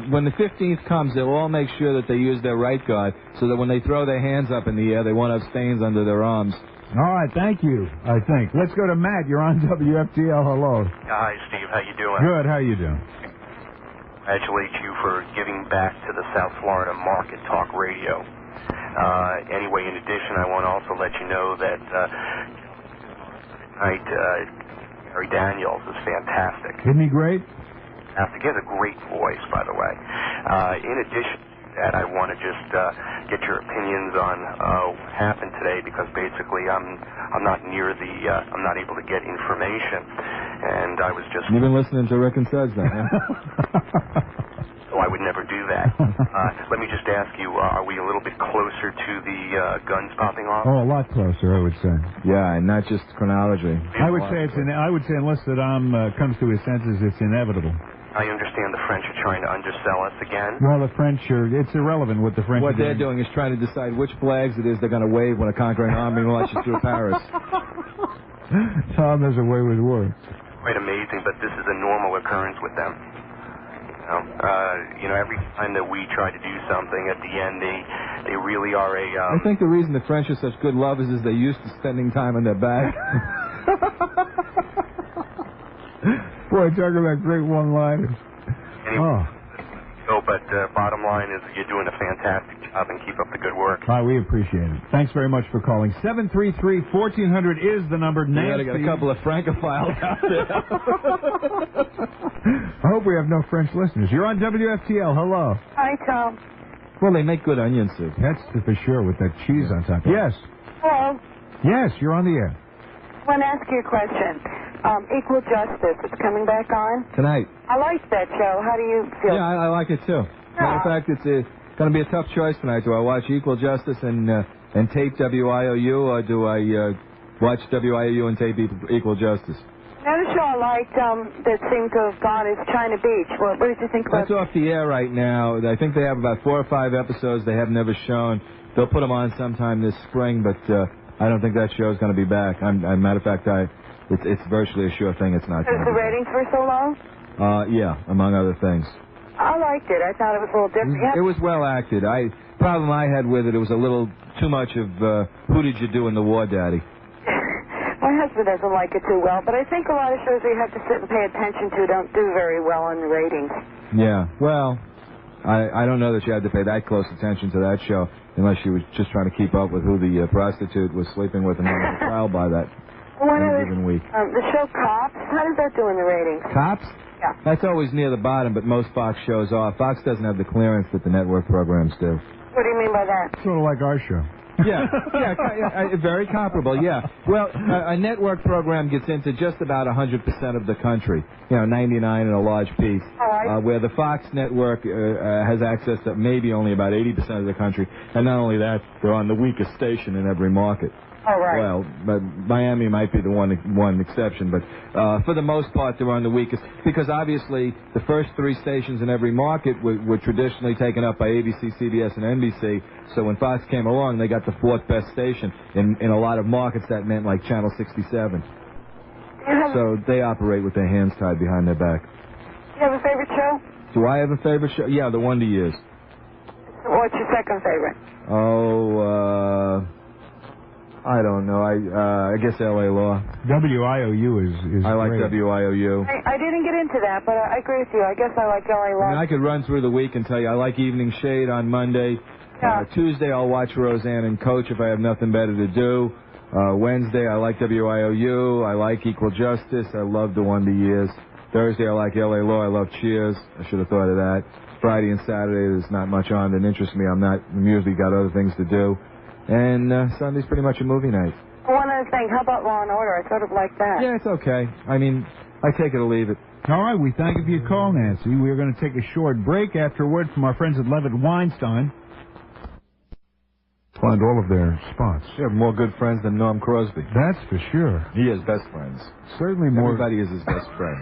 when the 15th comes, they'll all make sure that they use their right guard, so that when they throw their hands up in the air, they won't have stains under their arms. All right, thank you, I think. Let's go to Matt. You're on WFTL. Hello. Hi, Steve. How you doing? Good. How you doing? Congratulate you for giving back to the South Florida market talk radio. Anyway, in addition, I want to also let you know that Harry Daniels is fantastic. Isn't he great? He has a great voice, by the way. In addition to that, I want to just get your opinions on what happened today, because basically I'm not near I'm not able to get information, and I was just... You've been listening to Rick and Suds then, huh? Oh, I would never do that. Let me just ask you, are we a little bit closer to the guns popping off? Oh, a lot closer, I would say. Yeah, and not just chronology. I would say unless Saddam comes to his senses, it's inevitable. I understand the French are trying to undersell us again. Well, the French it's irrelevant what the French What they're doing is trying to decide which flags it is they're going to wave when a conquering army marches through Paris. Tom has a way with words. Quite amazing, but this is a normal occurrence with them. Every time that we try to do something, at the end they really are a... I think the reason the French are such good lovers is they're used to spending time on their back. Boy, talking about great one-liners. Anyway, but bottom line is you're doing a fantastic job, and keep up the good work. We appreciate it. Thanks very much for calling. 733-1400 is the number. Nancy. Got a couple of Francophiles out there. I hope we have no French listeners. You're on WFTL. Hello. Hi, Tom. Well, they make good onion soup. That's for sure, with that cheese on top. Yes. Hello. Yes, you're on the air. I want to ask you a question. Equal Justice. It's coming back on. Tonight. I like that show. How do you feel? Yeah, I like it too. Matter of fact, it's going to be a tough choice tonight. Do I watch Equal Justice and tape WIOU, or do I watch WIOU and tape Equal Justice? Another show I liked that seemed to have gone is China Beach. What did you think about that? That's off the air right now. I think they have about 4 or 5 episodes they have never shown. They'll put them on sometime this spring, but I don't think that show's going to be back. Matter of fact, it's virtually a sure thing it's not. Because the ratings were so low? Yeah, among other things. I liked it. I thought it was a little different. It was well acted. Problem I had with it was a little too much of who did you do in the war, Daddy? My husband doesn't like it too well, but I think a lot of shows where you have to sit and pay attention to don't do very well in the ratings. Yeah, well, I don't know that you had to pay that close attention to that show unless you was just trying to keep up with who the prostitute was sleeping with and went to trial by that given week. The show Cops, how does that do in the ratings? Cops? Yeah. That's always near the bottom, but most Fox shows are. Fox doesn't have the clearance that the network programs do. What do you mean by that? Sort of like our show. Yeah, very comparable, yeah. Well, a network program gets into just about 100% of the country, 99 in a large piece, where the Fox network has access to maybe only about 80% of the country, and not only that, they're on the weakest station in every market. Oh, right. Well, but Miami might be the one exception, but for the most part, they're on the weakest, because obviously the first 3 stations in every market were traditionally taken up by ABC, CBS, and NBC, so when Fox came along, they got the 4th best station. In a lot of markets, that meant like Channel 67. So they operate with their hands tied behind their back. You have a favorite show? Do I have a favorite show? Yeah, The Wonder Years. What's your second favorite? I don't know. I guess L.A. Law. WIOU is I like great. WIOU. I didn't get into that, but I agree with you. I guess I like L.A. Law. I could run through the week and tell you I like Evening Shade on Monday. Yeah. Tuesday I'll watch Roseanne and Coach if I have nothing better to do. Wednesday I like WIOU. I like Equal Justice. I love The Wonder Years. Thursday I like L.A. Law. I love Cheers. I should have thought of that. Friday and Saturday there's not much on that interests me. I'm usually got other things to do. And Sunday's pretty much a movie night. One other thing, how about Law and Order? I sort of like that. Yeah, it's okay. I mean, I take it or leave it. All right, we thank you for your call, Nancy. We're going to take a short break after a word from our friends at Levitt Weinstein. Find all of their spots. You have more good friends than Norm Crosby. That's for sure. He has best friends. Certainly more. Everybody is his best friend.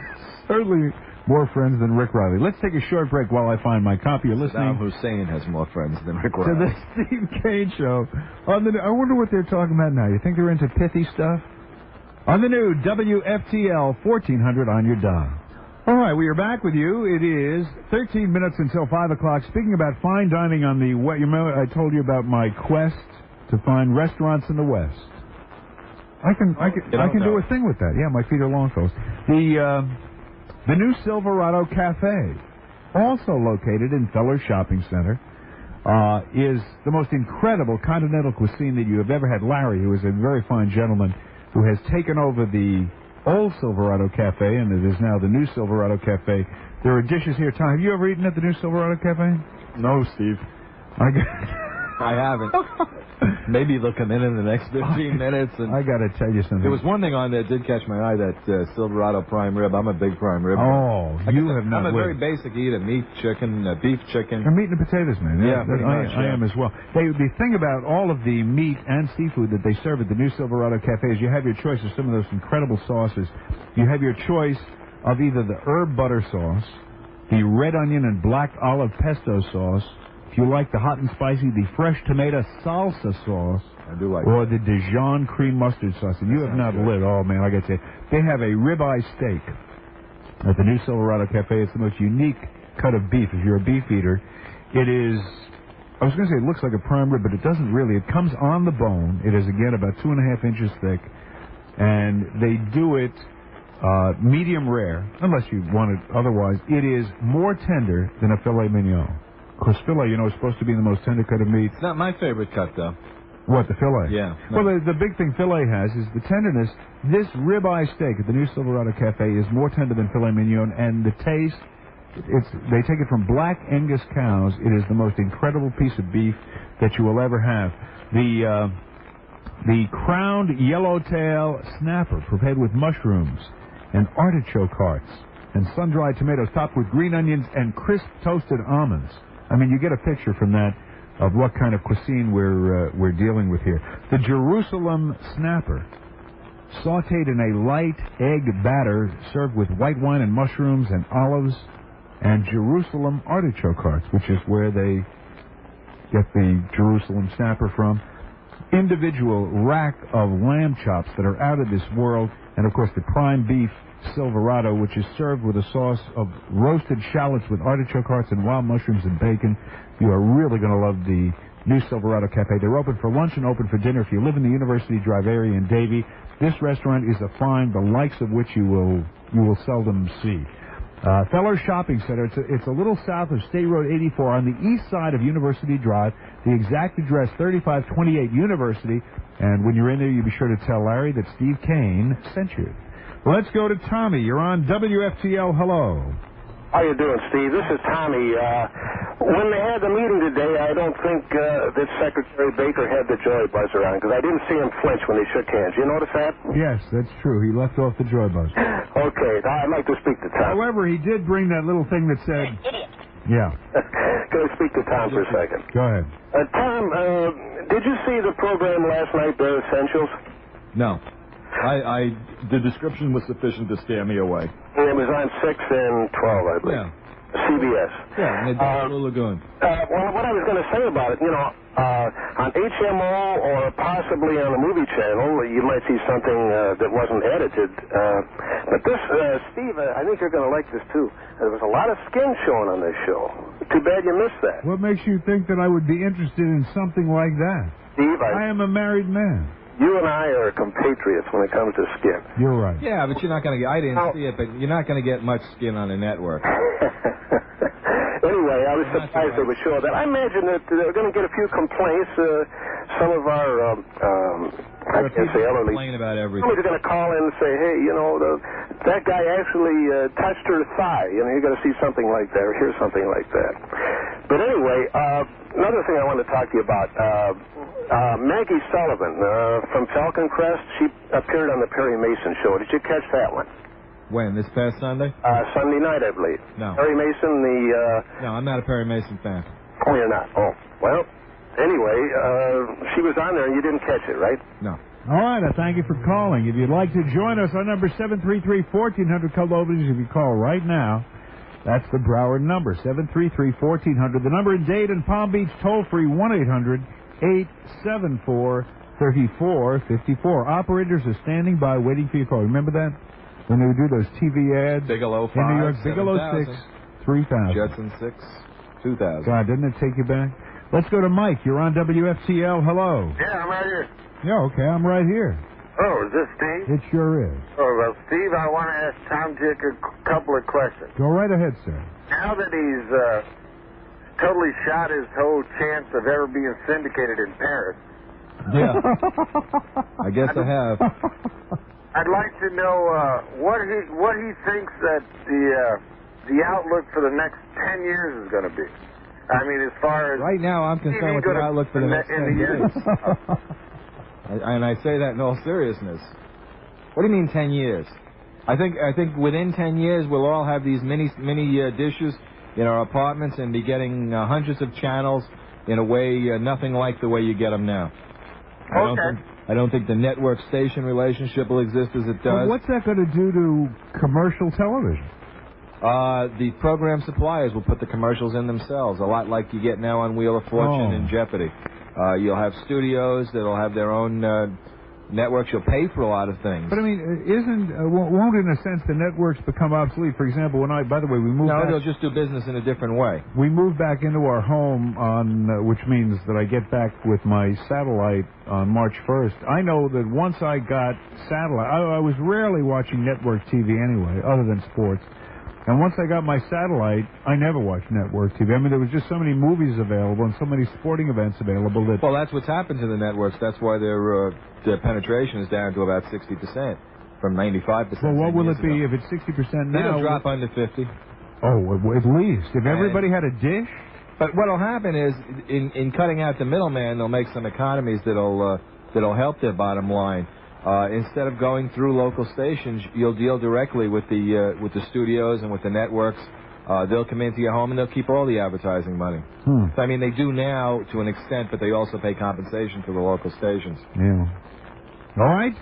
Certainly more friends than Rick Riley. Let's take a short break while I find my copy. You're listening. Saddam Hussein has more friends than Rick Riley. To the Steve Kane Show. I wonder what they're talking about now. You think they're into pithy stuff? On the new WFTL 1400 on your dial. All right, we are back with you. It is 13 minutes until 5 o'clock. Speaking about fine dining on the West, you remember I told you about my quest to find restaurants in the West. I can do a thing with that. Yeah, my feet are long, folks. The new Silverado Cafe, also located in Feller Shopping Center, is the most incredible continental cuisine that you have ever had. Larry, who is a very fine gentleman, who has taken over the old Silverado Cafe, and it is now the new Silverado Cafe. There are dishes here. Tom, have you ever eaten at the new Silverado Cafe? No, Steve. I haven't. Maybe they'll come in the next 15 minutes. And I got to tell you something. There was one thing on there that did catch my eye, that Silverado prime rib. I'm a big prime rib. Oh, you have not. I'm a very basic eater. Meat, chicken, beef chicken. Meat and potatoes, man. Yeah, pretty much. I am as well. The thing about all of the meat and seafood that they serve at the new Silverado Cafe is you have your choice of some of those incredible sauces. You have your choice of either the herb butter sauce, the red onion and black olive pesto sauce. If you like the hot and spicy, the fresh tomato salsa sauce. I do like or the Dijon cream mustard sauce. And you have not lived. Oh, man, I got to say, they have a ribeye steak at the new Silverado Cafe. It's the most unique cut of beef. If you're a beef eater, it is, I was going to say it looks like a prime rib, but it doesn't really. It comes on the bone. It is, again, about 2.5 inches thick. And they do it medium rare, unless you want it otherwise. It is more tender than a filet mignon. Because filet, is supposed to be the most tender cut of meat. It's not my favorite cut, though. What, the filet? Yeah. No. Well, the big thing filet has is the tenderness. This ribeye steak at the new Silverado Cafe is more tender than filet mignon, and the taste, they take it from black Angus cows. It is the most incredible piece of beef that you will ever have. The crowned yellowtail snapper prepared with mushrooms and artichoke hearts, and sun-dried tomatoes topped with green onions and crisp toasted almonds. I mean, you get a picture from that of what kind of cuisine we're dealing with here. The Jerusalem snapper, sautéed in a light egg batter, served with white wine and mushrooms and olives, and Jerusalem artichoke hearts, which is where they get the Jerusalem snapper from. Individual rack of lamb chops that are out of this world, and of course the prime beef Silverado, which is served with a sauce of roasted shallots with artichoke hearts and wild mushrooms and bacon. You are really going to love the new Silverado Cafe. They're open for lunch and open for dinner. If you live in the University Drive area in Davie, this restaurant is a find, the likes of which you will seldom see. Feller Shopping Center, it's a little south of State Road 84 on the east side of University Drive. The exact address, 3528 University. And when you're in there, you be sure to tell Larry that Steve Kane sent you. Let's go to Tommy. You're on WFTL. Hello. How you doing, Steve? This is Tommy. When they had the meeting today, I don't think that Secretary Baker had the joy buzzer on, because I didn't see him flinch when they shook hands. You notice that? Yes, that's true. He left off the joy buzzer. Okay, I'd like to speak to Tom. However, he did bring that little thing that said... Idiot. Yeah. Can I speak to Tom for a second? Go ahead. Tom, did you see the program last night, The Essentials? No. The description was sufficient to scare me away. It was on 6 and 12, I believe. Yeah. CBS. Yeah, Blue Lagoon. Well, what I was going to say about it, on HMO or possibly on the movie channel, you might see something that wasn't edited. But this, Steve, I think you're going to like this too. There was a lot of skin showing on this show. Too bad you missed that. What makes you think that I would be interested in something like that? Steve, I am a married man. You and I are compatriots when it comes to skin. You're right. Yeah, but you're not going to get... I didn't see it, but you're not going to get much skin on the network. Anyway, I was surprised they would show that. I imagine that they're going to get a few complaints. Some of our, I can't say elderly... complain about everything. Somebody's going to call in and say, hey, that guy actually touched her thigh. You're going to see something like that or hear something like that. But anyway, another thing I wanted to talk to you about... Maggie Sullivan from Falcon Crest, she appeared on the Perry Mason show. Did you catch that one? When? This past Sunday? Sunday night, I believe. No. Perry Mason, No, I'm not a Perry Mason fan. Oh, you're not? Oh. Well, anyway, she was on there and you didn't catch it, right? No. All right, I thank you for calling. If you'd like to join us, our number 733-1400. Call over if you call right now. That's the Broward number, 733-1400. The number in Dade and Palm Beach, toll-free, 1-800-874-3454. Operators are standing by waiting for your call. Remember that? When they would do those TV ads? Bigelow 5, in New York, Bigelow 6, 3,000. Jetson 6, 2,000. God, didn't it take you back? Let's go to Mike. You're on WFTL. Hello. Yeah, I'm right here. Yeah, okay, I'm right here. Oh, is this Steve? It sure is. Oh, well, Steve, I want to ask Tom Jicha a couple of questions. Go right ahead, sir. Now that he's totally shot his whole chance of ever being syndicated in Paris. Yeah. I guess I have. I'd like to know what he thinks that the outlook for the next 10 years is going to be. I mean, as far as... Right now, I'm concerned with the outlook for the next 10 years. And I say that in all seriousness. What do you mean 10 years? I think within 10 years we'll all have these mini dishes in our apartments and be getting hundreds of channels in a way nothing like the way you get them now. I don't think the network station relationship will exist as it does. Well, what's that going to do to commercial television? The program suppliers will put the commercials in themselves, a lot like you get now on Wheel of Fortune and Jeopardy. You'll have studios that'll have their own networks. You'll pay for a lot of things. But I mean, won't in a sense the networks become obsolete? For example, by the way, we moved. No, back, they'll just do business in a different way. We moved back into our home on, which means that I get back with my satellite on March 1st. I know that once I got satellite, I was rarely watching network TV anyway, other than sports. And once I got my satellite, I never watched network TV. I mean, there was just so many movies available and so many sporting events available that... Well, that's what's happened to the networks. That's why their penetration is down to about 60% from 95%. Well, what will it be if it's 60% now? It'll drop under 50. Oh, at least. If everybody had a dish? But what'll happen is, in cutting out the middleman, they'll make some economies that'll help their bottom line. instead of going through local stations, you'll deal directly with the studios and with the networks. They'll come into your home and they'll keep all the advertising money. So, I mean, they do now to an extent, but they also pay compensation to the local stations. Yeah. All right.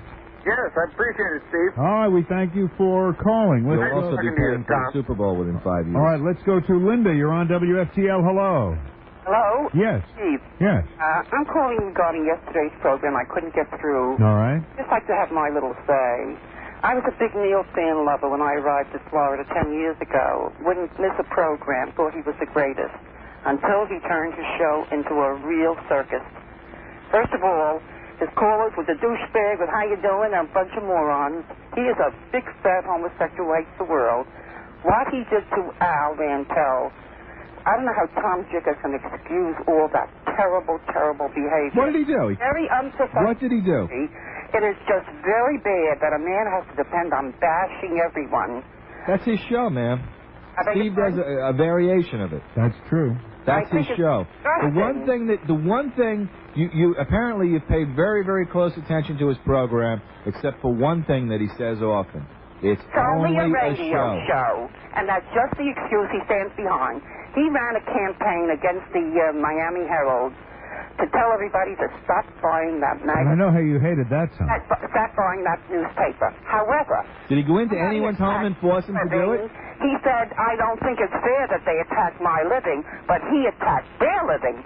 Yes, I appreciate it, Steve. All right, we thank you for calling. You'll also be paying for the Super Bowl within 5 years. All right, let's go to Linda. You're on WFTL. Hello. Hello? Yes. Steve. Yes. I'm calling regarding yesterday's program. I couldn't get through. All right. Just like to have my little say. I was a big Neil fan lover when I arrived at Florida 10 years ago. Wouldn't miss a program. Thought he was the greatest. Until he turned his show into a real circus. First of all, his callers was a douchebag with how you doing and a bunch of morons. He is a big fat homosexual, hates the world. What he did to Al Rantel, I don't know how Tom Jicha can excuse all that terrible, terrible behavior. What did he do? Very unprofessional. What did he do? It is just very bad that a man has to depend on bashing everyone. That's his show, man. Steve does a variation of it. That's true. That's his show. The one thing you apparently you've paid very, very close attention to his program, except for one thing that he says often. It's only a radio show. show, and that's just the excuse he stands behind. He ran a campaign against the Miami Herald to tell everybody to stop buying that magazine. I know how you hated that song. Stop buying that newspaper. However, did he go into anyone's home and force him to do it? He said, I don't think it's fair that they attack my living, but he attacked their living.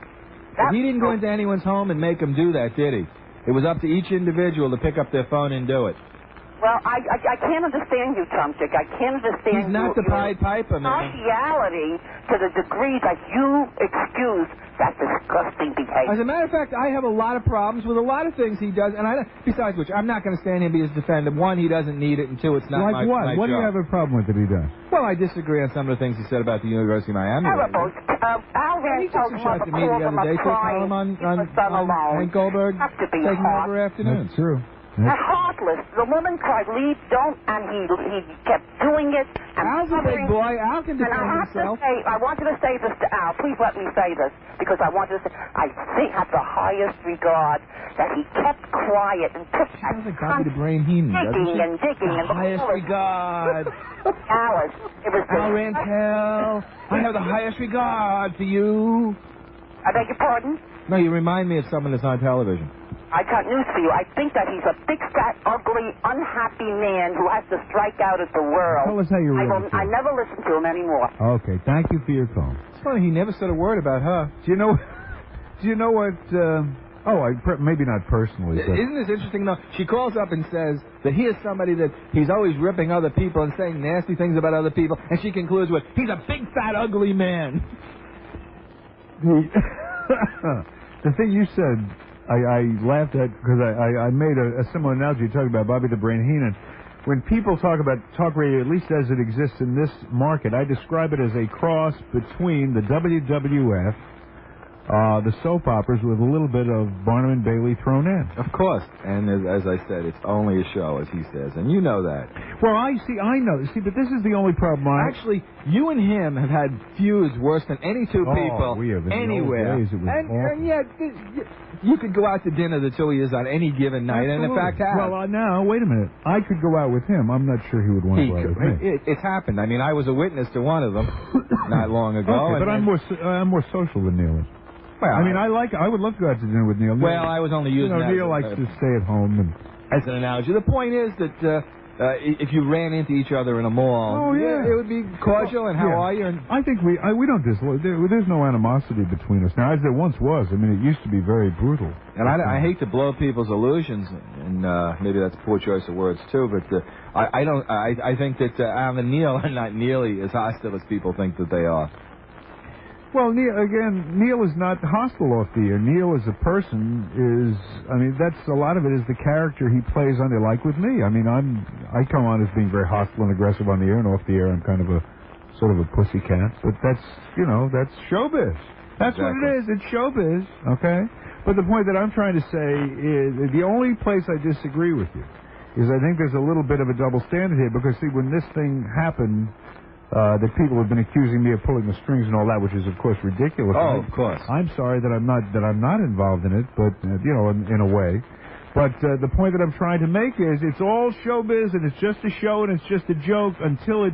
But he didn't go into anyone's home and make them do that, did he? It was up to each individual to pick up their phone and do it. Well, I can't understand you, Tomchick. I can't understand He's not the Pied Piper, man. Partiality to the degree that you excuse that disgusting behavior. As a matter of fact, I have a lot of problems with a lot of things he does, and besides which, I'm not going to stand here and be his defender. One, he doesn't need it, and two, it's not like my what? my What do you job. have a problem with that he does? Well, I disagree on some of the things he said about the University of Miami. Terrible. Al Rantel's mother to me the called him other day, a so crying column on Hank Goldberg have to be taking hard. over afternoons. That's true. That's heartless. The woman cried, leave, don't, and he kept doing it. And Al's a big boy. Al can defend himself. I want you to say this to Al. Please let me say this, because I want you to say, I think have the highest regard that he kept quiet and took that Bobby the Brain Heenan, digging and digging. The highest regard. Alice, it was Al Rantel, I have the highest regard for you. I beg your pardon? No, you remind me of someone that's on television. I got news for you. I think that he's a big, fat, ugly, unhappy man who has to strike out at the world. Tell us how you really feel. I never listen to him anymore. Okay, thank you for your call. It's funny, he never said a word about her. Do you know what? Maybe not personally. But Isn't this interesting, though? She calls up and says that he is somebody that he's always ripping other people and saying nasty things about other people, and she concludes with, he's a big, fat, ugly man. The thing you said, I laughed at because I made a similar analogy talking about Bobby the Brain Heenan. When people talk about talk radio, at least as it exists in this market, I describe it as a cross between the WWF, the soap operas, with a little bit of Barnum and Bailey thrown in. Of course. And as I said, it's only a show, as he says. And you know that. Well, I know. See, but this is the only problem. Actually, you and him have had feuds worse than any two people we have. anywhere. In the old days, it was and yet, you could go out to dinner, the two of you, on any given night. Absolutely. And in fact, have. Well, now, wait a minute. I could go out with him. I'm not sure he would want to go out with me. It's happened. I mean, I was a witness to one of them not long ago. Okay, but I'm more social than Neil is. Well, I mean, I would love to go out to dinner with Neil. Well, I was only using that. Neil likes to stay at home as an analogy. The point is that if you ran into each other in a mall, it would be cordial. And how are you? And I think we don't there's no animosity between us now, as there once was. I mean, it used to be very brutal. And I hate to blow people's illusions, and maybe that's a poor choice of words too. But I think that Al and Neil are not nearly as hostile as people think that they are. Well, Neil is not hostile off the air. Neil as a person that's a lot of it is the character he plays on there, like with me. I mean, I come on as being very hostile and aggressive on the air, and off the air I'm kind of a sort of a pussycat. But that's showbiz. That's what it is. It's showbiz, okay? But the point that I'm trying to say is the only place I disagree with you is I think there's a little bit of a double standard here, because, see, when this thing happened, that people have been accusing me of pulling the strings and all that, which is of course ridiculous. Oh, of course. I'm sorry that I'm not involved in it, but in a way. But the point that I'm trying to make is it's all showbiz and it's just a show and it's just a joke until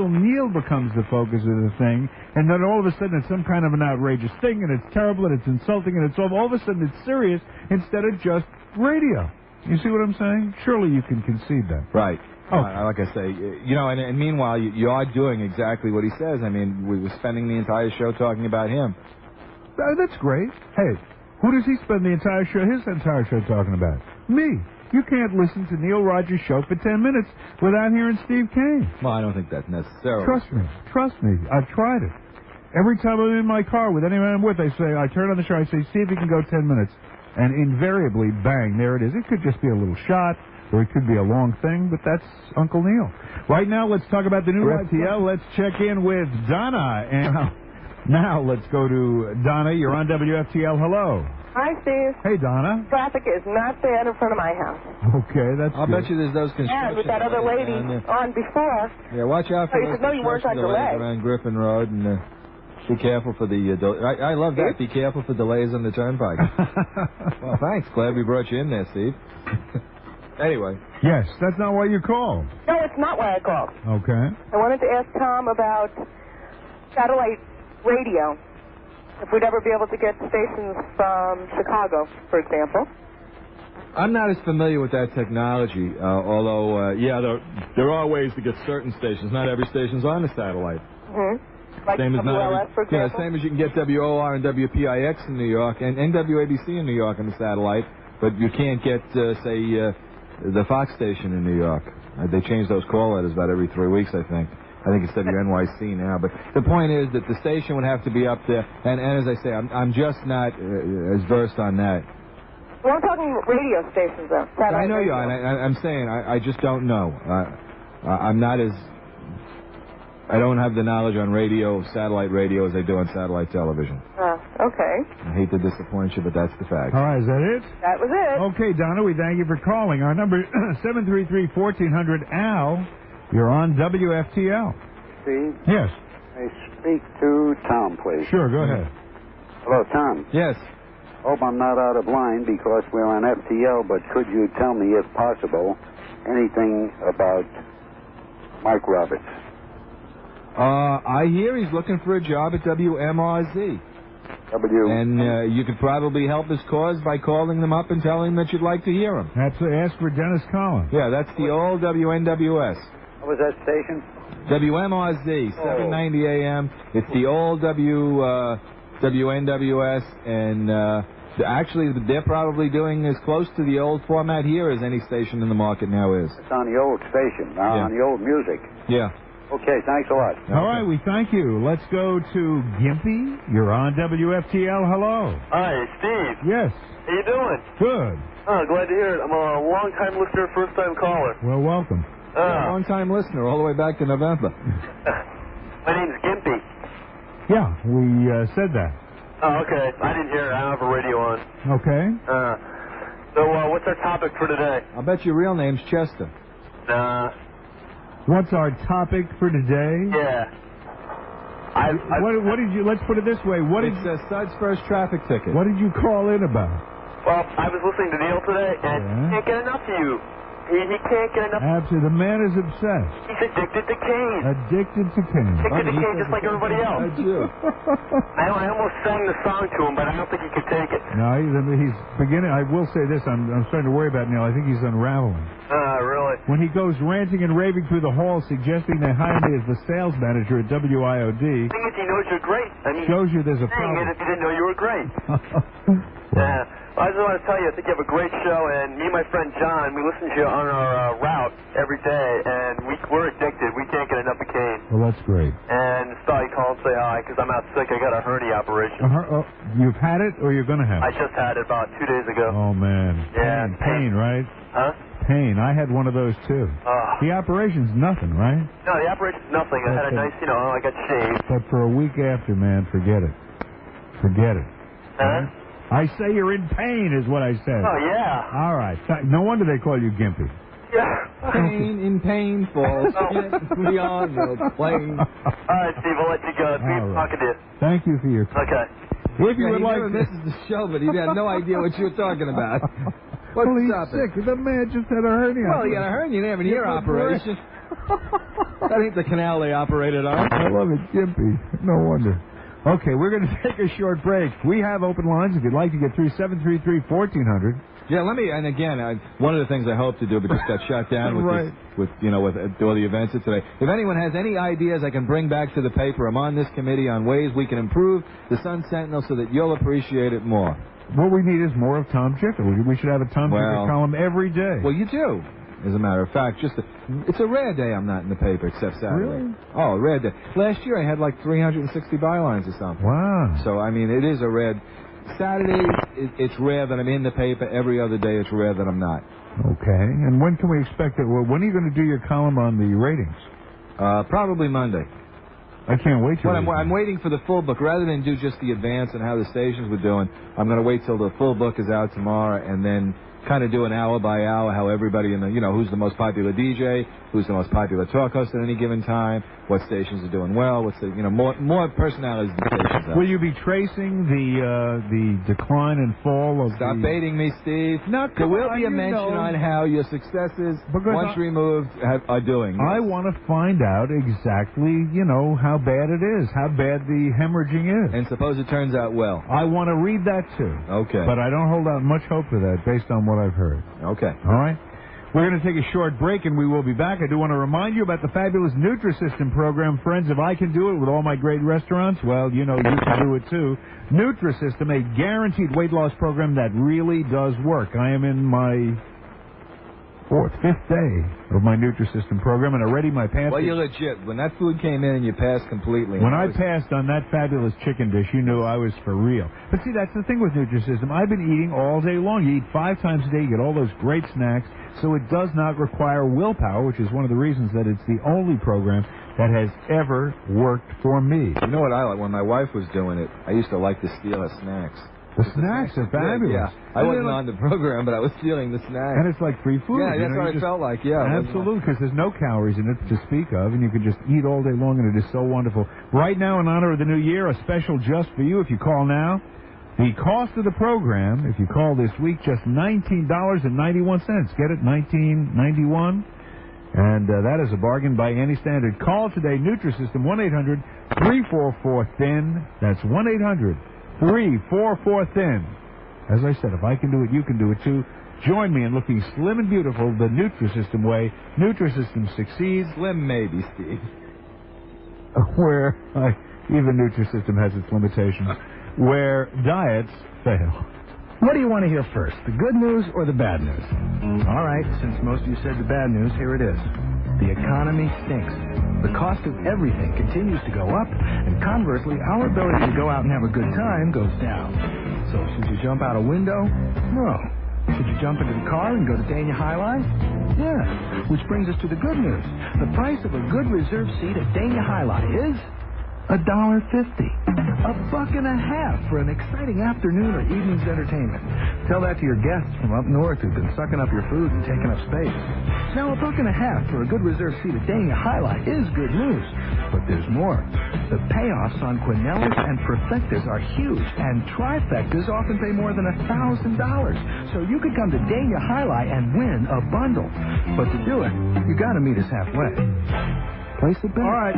Neil becomes the focus of the thing, and then all of a sudden it's some kind of an outrageous thing and it's terrible and it's insulting and it's all of a sudden it's serious instead of just radio. You see what I'm saying? Surely you can concede that. Right. Oh. Like I say, and meanwhile, you are doing exactly what he says. I mean, we were spending the entire show talking about him. That's great. Hey, who does he spend his entire show talking about? Me. You can't listen to Neil Rogers' show for 10 minutes without hearing Steve Kane. Well, I don't think that's necessary. Trust me. I've tried it. Every time I'm in my car with anyone I'm with, I turn on the show, I say, see if you can go 10 minutes. And invariably, bang, there it is. It could just be a little shot, or it could be a long thing, but that's Uncle Neil. Right now, let's talk about the new WFTL. Let's check in with Donna. And now let's go to Donna. You're on WFTL. Hello. Hi, Steve. Hey, Donna. Traffic is not bad in front of my house. Okay, that's I'll bet you there's those construction. And with that other lady on before. Yeah, watch out for those construction delays around Griffin Road, and be careful for the... I love that. Be careful for delays on the turnpike. Well, thanks. Glad we brought you in there, Steve. Anyway. Yes, that's not why you called. No, it's not why I called. Okay. I wanted to ask Tom about satellite radio. If we'd ever be able to get stations from Chicago, for example. I'm not as familiar with that technology, although, there are ways to get certain stations. Not every station's on the satellite. Mm-hmm. Like same as WLS, for example? Same as you can get WOR and WPIX in New York and WABC in New York on the satellite, but you can't get, the Fox station in New York. They change those call letters about every 3 weeks, I think. I think it's WNYC now. But the point is that the station would have to be up there. And as I say, I'm just not as versed on that. Well, I'm talking radio stations, though. I know you are, and I'm saying I just don't know. I'm not as... I don't have the knowledge on satellite radio, as I do on satellite television. Okay. I hate to disappoint you, but that's the fact. All right, is that it? That was it. Okay, Donna, we thank you for calling. Our number is 733-1400. Al, you're on WFTL. Steve? Yes. I speak to Tom, please. Sure, go ahead. Hello, Tom. Yes. Hope I'm not out of line because we're on FTL, but could you tell me, if possible, anything about Mike Roberts? I hear he's looking for a job at WMRZ. And you could probably help his cause by calling them up and telling them that you'd like to hear him. Absolutely. Ask for Dennis Collins. Yeah, that's the old WNWS. What was that station? WMRZ, 790 AM. It's the old WNWS, and actually they're probably doing as close to the old format here as any station in the market now is. It's on the old station, on the old music. Yeah. Okay, thanks a lot. All right, we thank you. Let's go to Gimpy. You're on WFTL. Hello. Hi, Steve. Yes. How you doing? Good. Oh, glad to hear it. I'm a long-time listener, first-time caller. Well, welcome. Long-time listener, all the way back to November. My name's Gimpy. Yeah, we said that. Oh, okay. I didn't hear it. I don't have a radio on. Okay. So, what's our topic for today? I'll bet your real name's Chester. Nah. What's our topic for today? Yeah. What did you? Let's put it this way. It's Suds' first traffic ticket. What did you call in about? Well, I was listening to Neil today, and he can't get enough of you. He can't get enough. Absolutely. The man is obsessed. He's addicted to Kane. Addicted to Kane. Addicted to Kane just like everybody else. I almost sang the song to him, but I don't think he could take it. No, he's beginning. I will say this. I'm starting to worry about Neil. I think he's unraveling. Really? When he goes ranting and raving through the halls, suggesting they hire me as the sales manager at WIOD. The thing is, he knows you're great. I mean, shows you there's a problem. If he didn't know you were great. Yeah. I just want to tell you, I think you have a great show, and me and my friend John, we listen to you on our route every day, and we're addicted. We can't get enough of Kane. Well, that's great. And thought you'd call and say hi, because I'm out sick. I got a hernia operation. You've had it, or you're going to have it? I just had it about 2 days ago. Oh, man. Yeah. Pain, right? Huh? Pain. I had one of those, too. The operation's nothing, right? No, the operation's nothing. I had a nice, I got shaved. But for a week after, man, forget it. Forget it. Huh? I say you're in pain, is what I said. Oh, yeah. All right. No wonder they call you Gimpy. Yeah. Pain in painful. We are no plane. All right, Steve, I'll let you go. Be talking to you. Thank you for your call. Okay. If you would like this is the show, but he had no idea what you were talking about. What's well, he's up? sick. The man just had a hernia. Well, he had a hernia. He didn't have an ear operation. That ain't the canal they operated on. I love it, Gimpy. No wonder. Okay, we're going to take a short break. We have open lines if you'd like to get through 733-1400. Yeah, and again, one of the things I hope to do, but just got shut down with right. with all the events of today. If anyone has any ideas I can bring back to the paper, I'm on this committee on ways we can improve the Sun Sentinel so that you'll appreciate it more. What we need is more of Tom Jicha. We should have a Tom Jicha column every day. Well, you do. As a matter of fact, it's a rare day I'm not in the paper except Saturday. Really? Oh, a rare day. Last year I had like 360 bylines or something. Wow. So, I mean, it is a rare... Saturday, it's rare that I'm in the paper. Every other day, it's rare that I'm not. Okay. And when can we expect it? Well, when are you going to do your column on the ratings? Probably Monday. I can't wait till... I'm waiting for the full book. Rather than do just the advance and how the stations were doing, I'm going to wait till the full book is out tomorrow and then kind of do an hour by hour how everybody in the, who's the most popular DJ, who's the most popular talk host at any given time, what stations are doing well, what's the, more personalities than stations. Will you be tracing the decline and fall of Stop baiting me, Steve. No, there will be a mention on how your successes, once removed, are doing. I want to find out exactly, how bad it is, how bad the hemorrhaging is. And suppose it turns out well. I want to read that, too. Okay. But I don't hold out much hope for that based on what I've heard. Okay. All right? We're going to take a short break, and we will be back. I do want to remind you about the fabulous Nutrisystem program. Friends, if I can do it with all my great restaurants, well, you can do it, too. Nutrisystem, a guaranteed weight loss program that really does work. I am in my fifth day of my Nutrisystem program, and already my pants... Well, you're legit. When that food came in, you passed completely. When I passed on that fabulous chicken dish, you knew I was for real. But see, that's the thing with Nutrisystem. I've been eating all day long. You eat 5 times a day, you get all those great snacks, so it does not require willpower, which is one of the reasons that it's the only program that has ever worked for me. You know what I like? When my wife was doing it, I used to like to steal her snacks. The snacks are fabulous. Yeah, I wasn't on the program, but I was stealing the snacks. And it's like free food. Yeah, that's what I felt like, yeah. Absolutely, because there's no calories in it to speak of, and you can just eat all day long, and it is so wonderful. Right now, in honor of the new year, a special just for you if you call now. The cost of the program, if you call this week, just $19.91. Get it? $19.91. And that is a bargain by any standard. Call today, Nutrisystem, 1-800-344-THIN. That's 1-800-344-THIN. As I said, if I can do it, you can do it too. Join me in looking slim and beautiful the Nutrisystem way. Nutrisystem succeeds. Slim maybe, Steve. Where even Nutrisystem has its limitations. Where diets fail. What do you want to hear first, the good news or the bad news? All right, since most of you said the bad news, here it is. The economy stinks. The cost of everything continues to go up, and conversely, our ability to go out and have a good time goes down. So should you jump out a window? No. Should you jump into the car and go to Dania High Line? Yeah. Which brings us to the good news. The price of a good reserve seat at Dania High Line is $1.50. $1.50 for an exciting afternoon or evening's entertainment. Tell that to your guests from up north who've been sucking up your food and taking up space. Now, $1.50 for a good reserve seat at Dania High Line is good news. But there's more. The payoffs on Quinellas and Perfectas are huge, and trifectas often pay more than $1,000. So you could come to Dania High Line and win a bundle. But to do it, you got to meet us halfway. Place a bet. All right.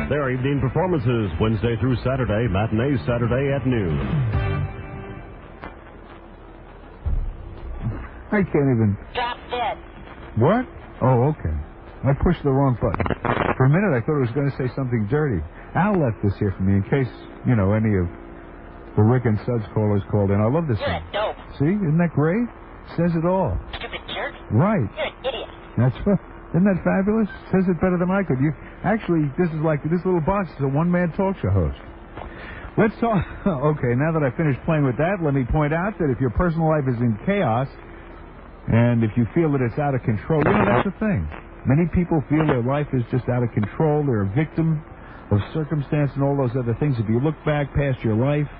Their evening performances, Wednesday through Saturday, matinees Saturday at noon. I can't even... Drop dead. What? Oh, okay. I pushed the wrong button. For a minute, I thought it was going to say something dirty. Al left this here for me in case, any of the Rick and Suds callers called in. I love this You're song. a dope. See? Isn't that great? Says it all. Stupid jerk. Right. You're an idiot. That's what... Isn't that fabulous? Says it better than I could. Actually, this is like, this little box is a one-man talk show host. Let's talk... Okay, now that I finished playing with that, let me point out that if your personal life is in chaos, and if you feel that it's out of control, that's the thing. Many people feel their life is just out of control. They're a victim of circumstance and all those other things. If you look back past your life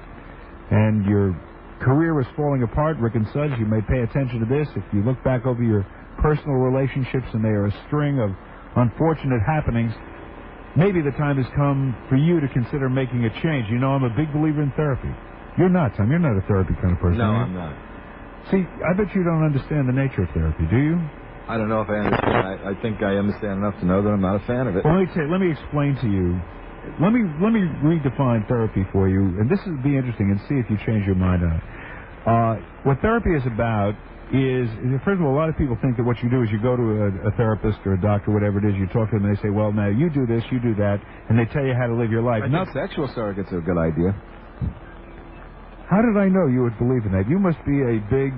and your career is falling apart, Rick and Suds, you may pay attention to this. If you look back over your personal relationships and they are a string of unfortunate happenings, maybe the time has come for you to consider making a change. I'm a big believer in therapy. You're not, Tom. You're not a therapy kind of person. No, I'm not. See, I bet you don't understand the nature of therapy, do you? I don't know if I understand. I think I understand enough to know that I'm not a fan of it. Well, let me explain to you. Let me redefine therapy for you, and this will be interesting, and see if you change your mind on it. What therapy is about is, first of all, a lot of people think that what you do is you go to a therapist or a doctor, whatever it is, you talk to them, and they say, well, now, you do this, you do that, and they tell you how to live your life. I think sexual surrogates are a good idea. How did I know you would believe in that? You must be a big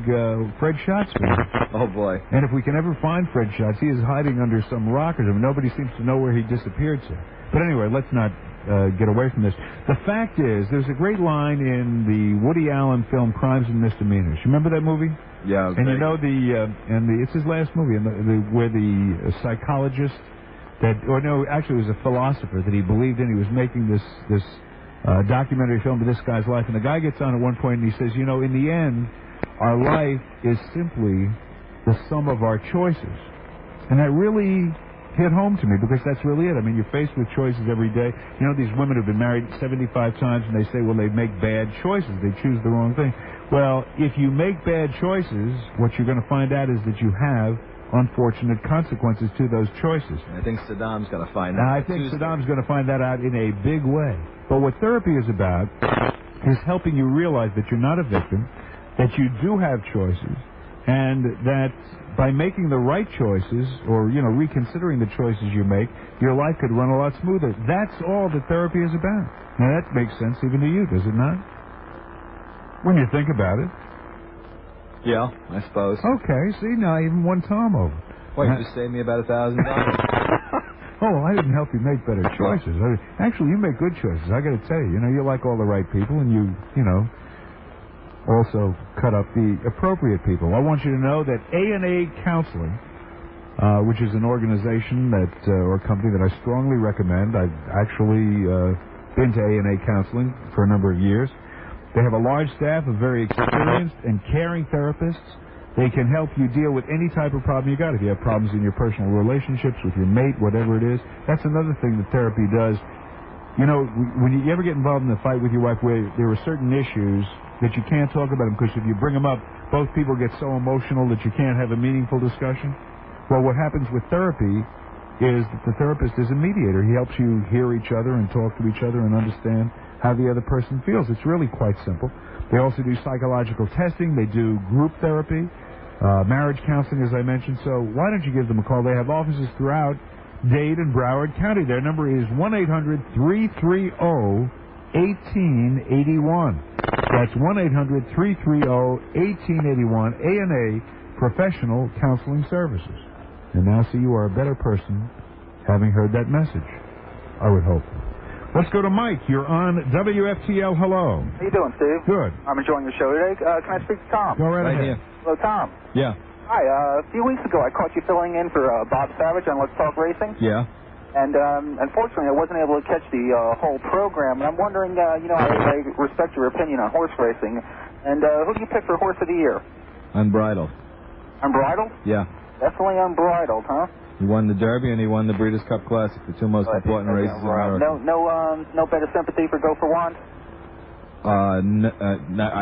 Fred Schatz fan. Oh, boy. And if we can ever find Fred Schatz, he is hiding under some rock or something. Nobody seems to know where he disappeared to. But anyway, let's not get away from this. The fact is, there's a great line in the Woody Allen film Crimes and Misdemeanors. You remember that movie? Yeah. And you know it's his last movie, where the psychologist actually it was a philosopher that he believed in. He was making this documentary film of this guy's life, and the guy gets on at one point and he says, in the end, our life is simply the sum of our choices. And that really hit home to me, because that's really it. I mean, you're faced with choices every day. These women who've been married 75 times, and they say, well, they make bad choices. They choose the wrong thing. Well, if you make bad choices, what you're going to find out is that you have unfortunate consequences to those choices. I think Saddam's going to find out. I think Saddam's going to find that out in a big way. But what therapy is about is helping you realize that you're not a victim, that you do have choices, and that by making the right choices, or, reconsidering the choices you make, your life could run a lot smoother. That's all that therapy is about. Now, that makes sense even to you, does it not? When you think about it. Yeah, I suppose. Okay, see, now I even won Tom over. Well, you just saved me about $1,000. Oh, I didn't help you make better choices. Actually, you make good choices. I got to tell you, you like all the right people, and you also cut up the appropriate people. I want you to know that A&A Counseling, which is an organization or company that I strongly recommend. I've actually been to A&A Counseling for a number of years. They have a large staff of very experienced and caring therapists. They can help you deal with any type of problem you got. If you have problems in your personal relationships with your mate, whatever it is, that's another thing that therapy does. When you ever get involved in a fight with your wife where there are certain issues that you can't talk about them, because if you bring them up, both people get so emotional that you can't have a meaningful discussion. Well, what happens with therapy is that the therapist is a mediator. He helps you hear each other and talk to each other and understand how the other person feels. It's really quite simple. They also do psychological testing. They do group therapy, marriage counseling, as I mentioned. So why don't you give them a call? They have offices throughout Dade and Broward County. Their number is 1-800-330-1881. That's 1-800-330-1881. A&A Professional Counseling Services. And now, see, you are a better person having heard that message, I would hope. Let's go to Mike. You're on WFTL. Hello. How you doing, Steve? Good. I'm enjoying your show today. Can I speak to Tom? Go right ahead. Hello, Tom. Yeah. Hi. A few weeks ago, I caught you filling in for Bob Savage on Let's Talk Racing. Yeah. And unfortunately, I wasn't able to catch the whole program. And I'm wondering, I respect your opinion on horse racing. And who do you pick for Horse of the Year? Unbridled. Unbridled? Yeah. Definitely Unbridled, huh? He won the Derby and he won the Breeders' Cup Classic, the two most important races in America. No better sympathy for Go for Wand? I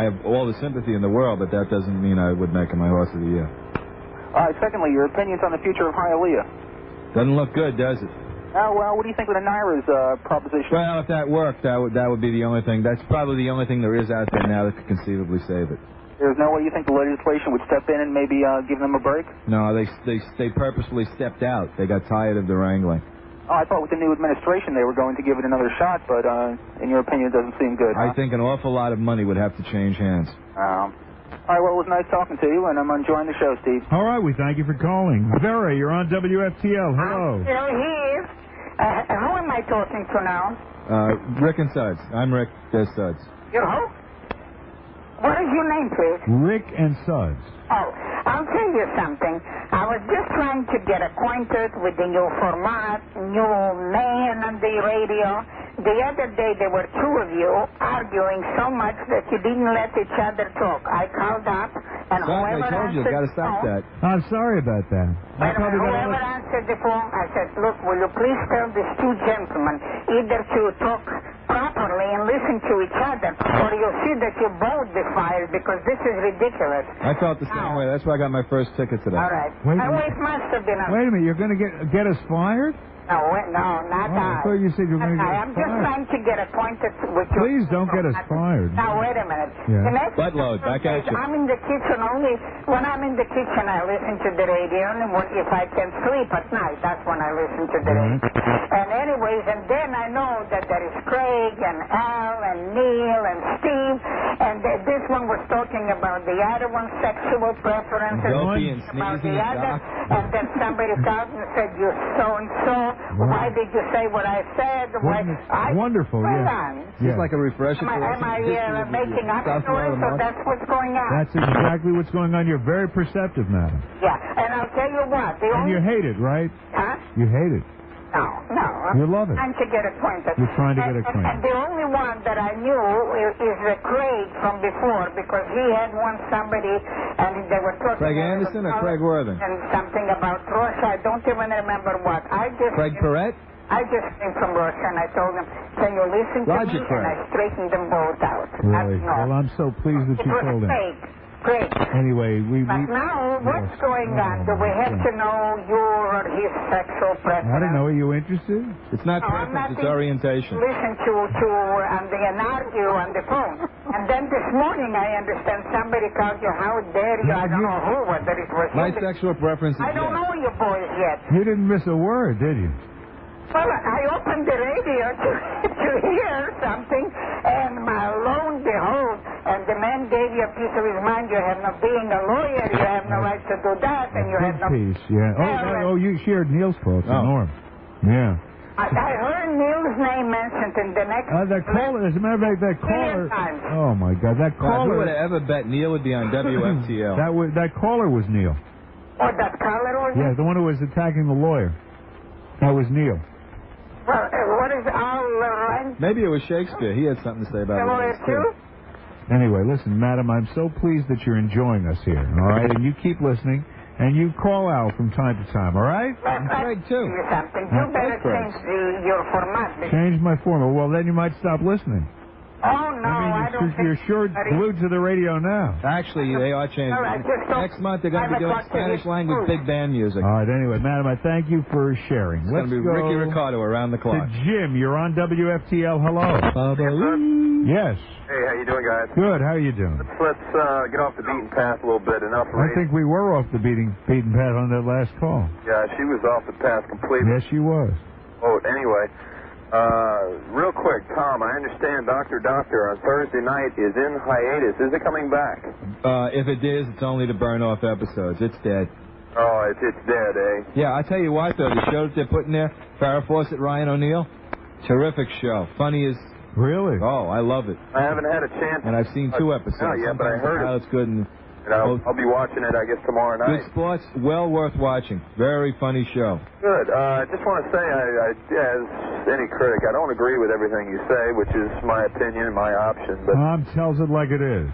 have all the sympathy in the world, but that doesn't mean I would make him my Horse of the Year. All right, secondly, your opinions on the future of Hialeah. Doesn't look good, does it? Well, what do you think of the Naira's proposition? Well, if that worked, that would be the only thing. That's probably the only thing there is out there now that could conceivably save it. There's no way you think the legislation would step in and maybe give them a break? No, they purposefully stepped out. They got tired of the wrangling. Oh, I thought with the new administration they were going to give it another shot, but in your opinion, it doesn't seem good, huh? I think an awful lot of money would have to change hands. All right, well, it was nice talking to you, and I'm enjoying the show, Steve. All right, we thank you for calling. Vera, you're on WFTL. Hello. Hello, here. Who am I talking to now? Rick and Suds. I'm Rick. There's Suds. You who? What is your name, please? Rick and Suds. Oh, I'll tell you something. I was just trying to get acquainted with the new format, new man on the radio. The other day there were two of you arguing so much that you didn't let each other talk. I called up, and whoever I told you, answered got to stop that. I'm sorry about that. Whoever answered the phone, I said, look, will you please tell these two gentlemen either to talk properly and listen listen to each other, or you'll see that you both be fired because this is ridiculous. I felt the same way. That's why I got my first ticket today. All right. Wait a It must have been a... Wait a minute, you're going to get us fired? No, not I thought you said you were going to get us I'm just fired. trying to get acquainted with you. Please don't get us fired. Now, wait a minute. Yeah. The next Buttload, back at you. I'm in the kitchen only. When I'm in the kitchen, I listen to the radio. And if I can sleep at night, that's when I listen to the radio. And anyways, and then I know that there is Craig and Al and Neil and Steve. And this one was talking about the other one's sexual preferences. Dopey and About sneezing the and other. Doc. And then somebody called and said, you're so-and-so. Why did you say what I said? Wonderful, Hold yeah. on. It's like a refresher. Am I making up stories, so that's what's going on? That's exactly what's going on. You're very perceptive, madam. Yeah, and I'll tell you what. And you hate it, right? Huh? You hate it. No. You love it. I'm trying to get acquainted. You're trying to get acquainted. And the only one that I knew is Craig from before, because he had somebody, and they were talking... Craig Anderson or Craig Worthing? And something about Russia. I don't even remember what. Craig Perrette? I just came from Russia, and I told them, can you listen to me? Craig. And I straightened them both out. Really? Well, I'm so pleased that you told him. Great. Anyway, But now, what's going on? Do we have to know your or his sexual preference? I don't know. Are you interested? It's not preference, it's orientation. Listen to and argue on the phone. And then this morning, I understand somebody called you, how dare you? I don't know who, whether it was My you. sexual preference is I don't know you boys yet. You didn't miss a word, did you? Well, I opened the radio to hear something, and lo and behold, and the man gave you a piece of his mind. You have no, being a lawyer, you have no right to do that, and you have no... Piece, yeah. Oh, you shared Neil's quotes, Norm. Yeah. I heard Neil's name mentioned in the next... That caller, as a matter of fact, that caller... Oh, my God, that caller... Who would have ever bet Neil would be on WFTL? That caller was Neil. Oh, that caller was... Yeah, the one who was attacking the lawyer. That was Neil. Well, what is all right? Maybe it was Shakespeare. He had something to say about it. Too? Anyway, listen, madam, I'm so pleased that you're enjoying us here, all right? And you keep listening, and you call out from time to time, all right? And Craig, too. You better change your format. Change my format. Well, then you might stop listening. Oh, no, I don't You're sure glued to the radio now. Actually, they are changing. All right, Next month, they're going to be doing Spanish language big band music. All right, anyway, madam, I thank you for sharing. It's going to be Ricky Ricardo around the clock. Jim, you're on WFTL. Hello. Yes. Hey, how you doing, guys? Good. How are you doing? Let's get off the beaten path a little bit. Enough I think we were off the beaten path on that last call. Yeah, she was off the path completely. Yes, she was. Oh, anyway, real quick, Tom, I understand Dr. Doctor on Thursday night is in hiatus. Is it coming back? If it is, it's only to burn off episodes. It's dead. Oh, it's dead, eh? Yeah, I tell you what, though, the show that they're putting there, Farrah Fawcett, Ryan O'Neal, terrific show. Funny as... Really? Oh, I love it. I haven't had a chance. And I've seen 2 episodes. Oh, yeah, but I heard it. It's good. And I'll be watching it, I guess, tomorrow night. Good sports, well worth watching. Very funny show. Good. I just want to say, as any critic, I don't agree with everything you say, which is my opinion, my option. But Tom tells it like it is.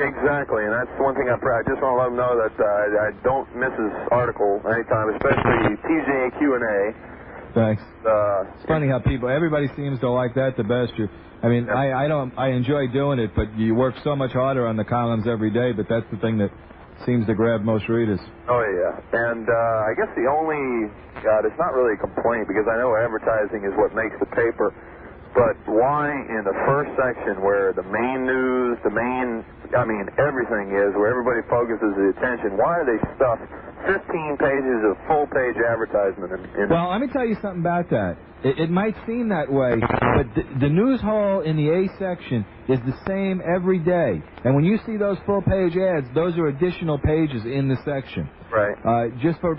Exactly, and that's one thing I just want to let them know that I don't miss his article anytime, especially TJ Q&A. Thanks. It's funny how everybody seems to like that the best. I enjoy doing it, but you work so much harder on the columns every day, but that's the thing that seems to grab most readers. Oh, yeah. And I guess the only, it's not really a complaint because I know advertising is what makes the paper, but why in the first section where the main news, everything is, where everybody focuses the attention, why are they stuff 15 pages of full-page advertisement Well, let me tell you something about that. It might seem that way, but the news hall in the A section is the same every day. And when you see those full-page ads, those are additional pages in the section. Right. Just for,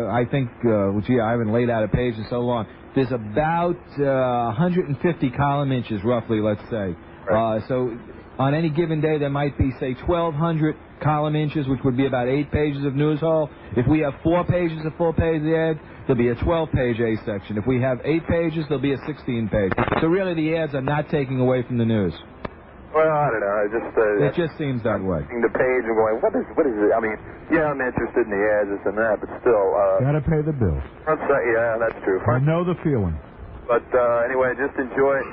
I think, I haven't laid out a page in so long. There's about 150 column inches, roughly, let's say. Right. So on any given day, there might be, say, 1,200 column inches, which would be about 8 pages of news hall. If we have 4 pages of full-page ads, there'll be a 12-page A section. If we have 8 pages, there'll be a 16-page. So really, the ads are not taking away from the news. Well, I don't know. It just seems that way. The page and going, what is it? I'm interested in the ads, this and that, but still. Gotta pay the bills. Yeah, that's true. I know the feeling. But anyway, just enjoy it.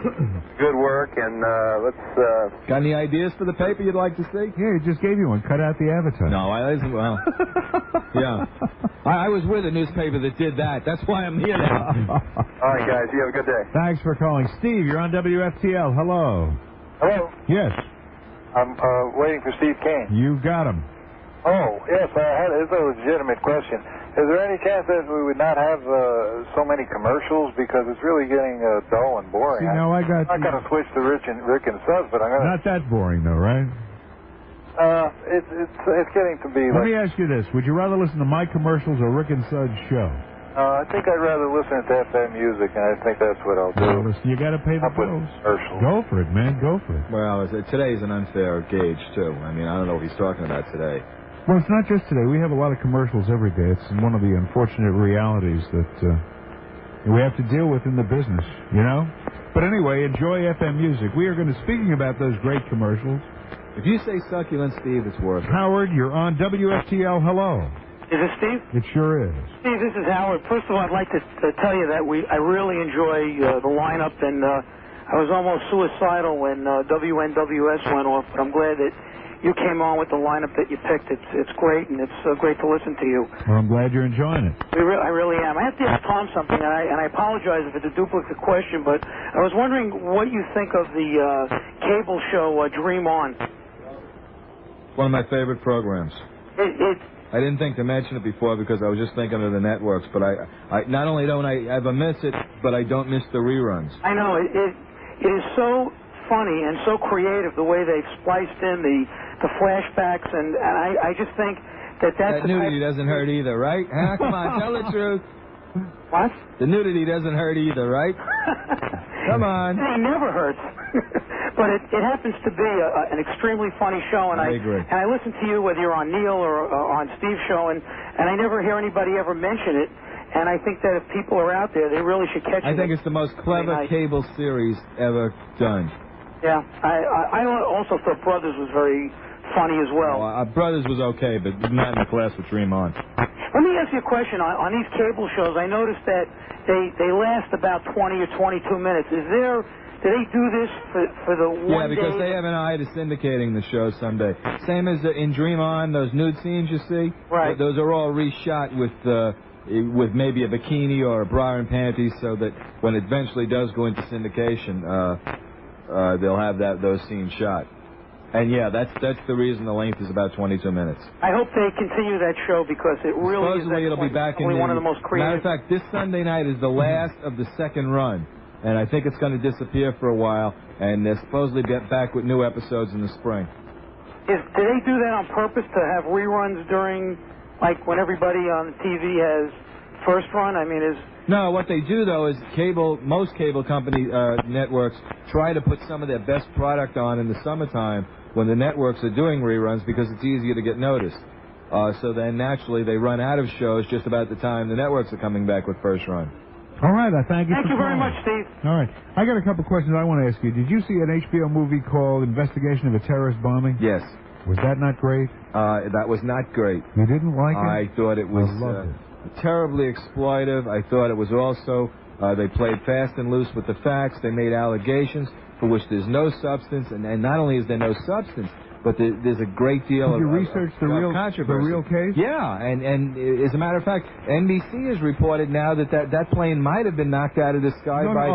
Good work, and let's... Got any ideas for the paper you'd like to see? Yeah, he just gave you one. Cut out the advertising. No, well, yeah. I was with a newspaper that did that. That's why I'm here now. All right, guys, you have a good day. Thanks for calling. Steve, you're on WFTL. Hello. Hello. Yes. I'm waiting for Steve Kane. You got him. Oh, yes, it's a legitimate question. Is there any chance that we would not have so many commercials because it's really getting dull and boring? See, now I'm not going to switch to Rick and Suds, but I'm going to... Not that boring, though, right? It's getting to be Let me ask you this. Would you rather listen to my commercials or Rick and Suds' show? I think I'd rather listen to FM music, and I think that's what I'll do. Well, listen, you got to pay the bills. Go for it, man. Go for it. Well, today's an unfair gauge, too. I mean, I don't know what he's talking about today. Well, it's not just today. We have a lot of commercials every day. It's one of the unfortunate realities that we have to deal with in the business, you know? But anyway, enjoy FM music. We are going to, speaking about those great commercials. If you say succulent, Steve, it's worth it. Howard, you're on WFTL. Hello. Is this Steve? It sure is. Steve, this is Howard. First of all, I'd like to tell you that I really enjoy the lineup, and I was almost suicidal when WNWS went off, but I'm glad that you came on with the lineup that you picked. It's great, and it's great to listen to you. Well, I'm glad you're enjoying it. I really am. I have to ask Tom something, and I apologize if it's a duplicate question, but I was wondering what you think of the cable show Dream On. One of my favorite programs. I didn't think to mention it before because I was just thinking of the networks, but I not only don't I ever miss it, but I don't miss the reruns. I know. It is so funny and so creative the way they've spliced in the flashbacks, and I just think that's that nudity doesn't hurt either, right? Huh? Come on, tell the truth. What? The nudity doesn't hurt either, right? Come on. It never hurts. But it happens to be an extremely funny show, and I agree. And I listen to you whether you're on Neil or on Steve's show, and I never hear anybody ever mention it. And I think that if people are out there, they really should catch it. I think it's the most clever cable series ever done. Yeah, I also thought Brothers was very funny as well. Brothers was okay, but not in the class with Dream On. Let me ask you a question. On these cable shows, I noticed that they last about 20 or 22 minutes. Do they do this for the one day? Yeah, because they have an eye to syndicating the show someday. Same as in Dream On, those nude scenes you see. Right. Those are all reshot with maybe a bikini or a bra and panties, so that when it eventually does go into syndication, they'll have those scenes shot. And yeah, that's the reason the length is about 22 minutes. I hope they continue that show because it really Supposedly it'll be back in one of the most creative. Matter of fact, this Sunday night is the last of the second run, and I think it's going to disappear for a while, and they'll supposedly get back with new episodes in the spring. Do they do that on purpose to have reruns during, like, when everybody on TV has first run? I mean, No, what they do, though, is most cable company networks try to put some of their best product on in the summertime when the networks are doing reruns because it's easier to get noticed. So then, naturally, they run out of shows just about the time the networks are coming back with first run. All right, I thank you. Thank you very much, Steve. All right. I got a couple questions I want to ask you. Did you see an HBO movie called Investigation of a Terrorist Bombing? Yes. Was that not great? That was not great. You didn't like it? I thought it was terribly exploitive. I thought it was also, they played fast and loose with the facts. They made allegations for which there's no substance. And not only is there no substance, but there's a great deal of research the real controversy. The real case? Yeah, and as a matter of fact, NBC has reported now that plane might have been knocked out of the sky by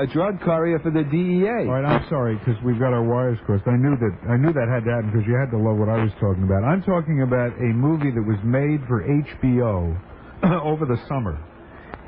a drug courier for the DEA. All right, I'm sorry because we've got our wires crossed. I knew that had to happen because you had to love what I was talking about. I'm talking about a movie that was made for HBO over the summer.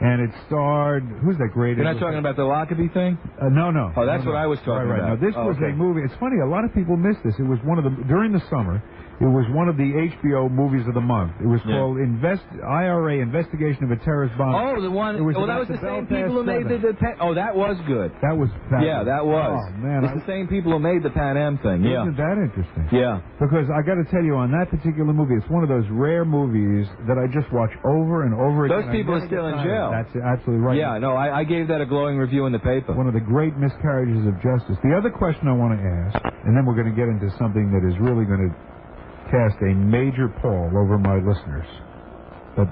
And it starred, who's that great? You're not talking about the Lockerbie thing? No. Oh, that's what I was talking about. Now, this was a movie. It's funny, a lot of people missed this. It was one of the, during the summer, it was one of the HBO movies of the month. It was called IRA, Investigation of a Terrorist Bomb. Oh, the one, that was the same people who made the oh, that was good. That was fabulous. Yeah, that was. Oh, man. It's the same people who made the Pan Am thing, Isn't that interesting? Yeah. Because I got to tell you, on that particular movie, it's one of those rare movies that I just watch over and over again. Those people are still in jail. That's absolutely right. Yeah, no, I gave that a glowing review in the paper. One of the great miscarriages of justice. The other question I want to ask, and then we're going to get into something that is really going to cast a major pall over my listeners. But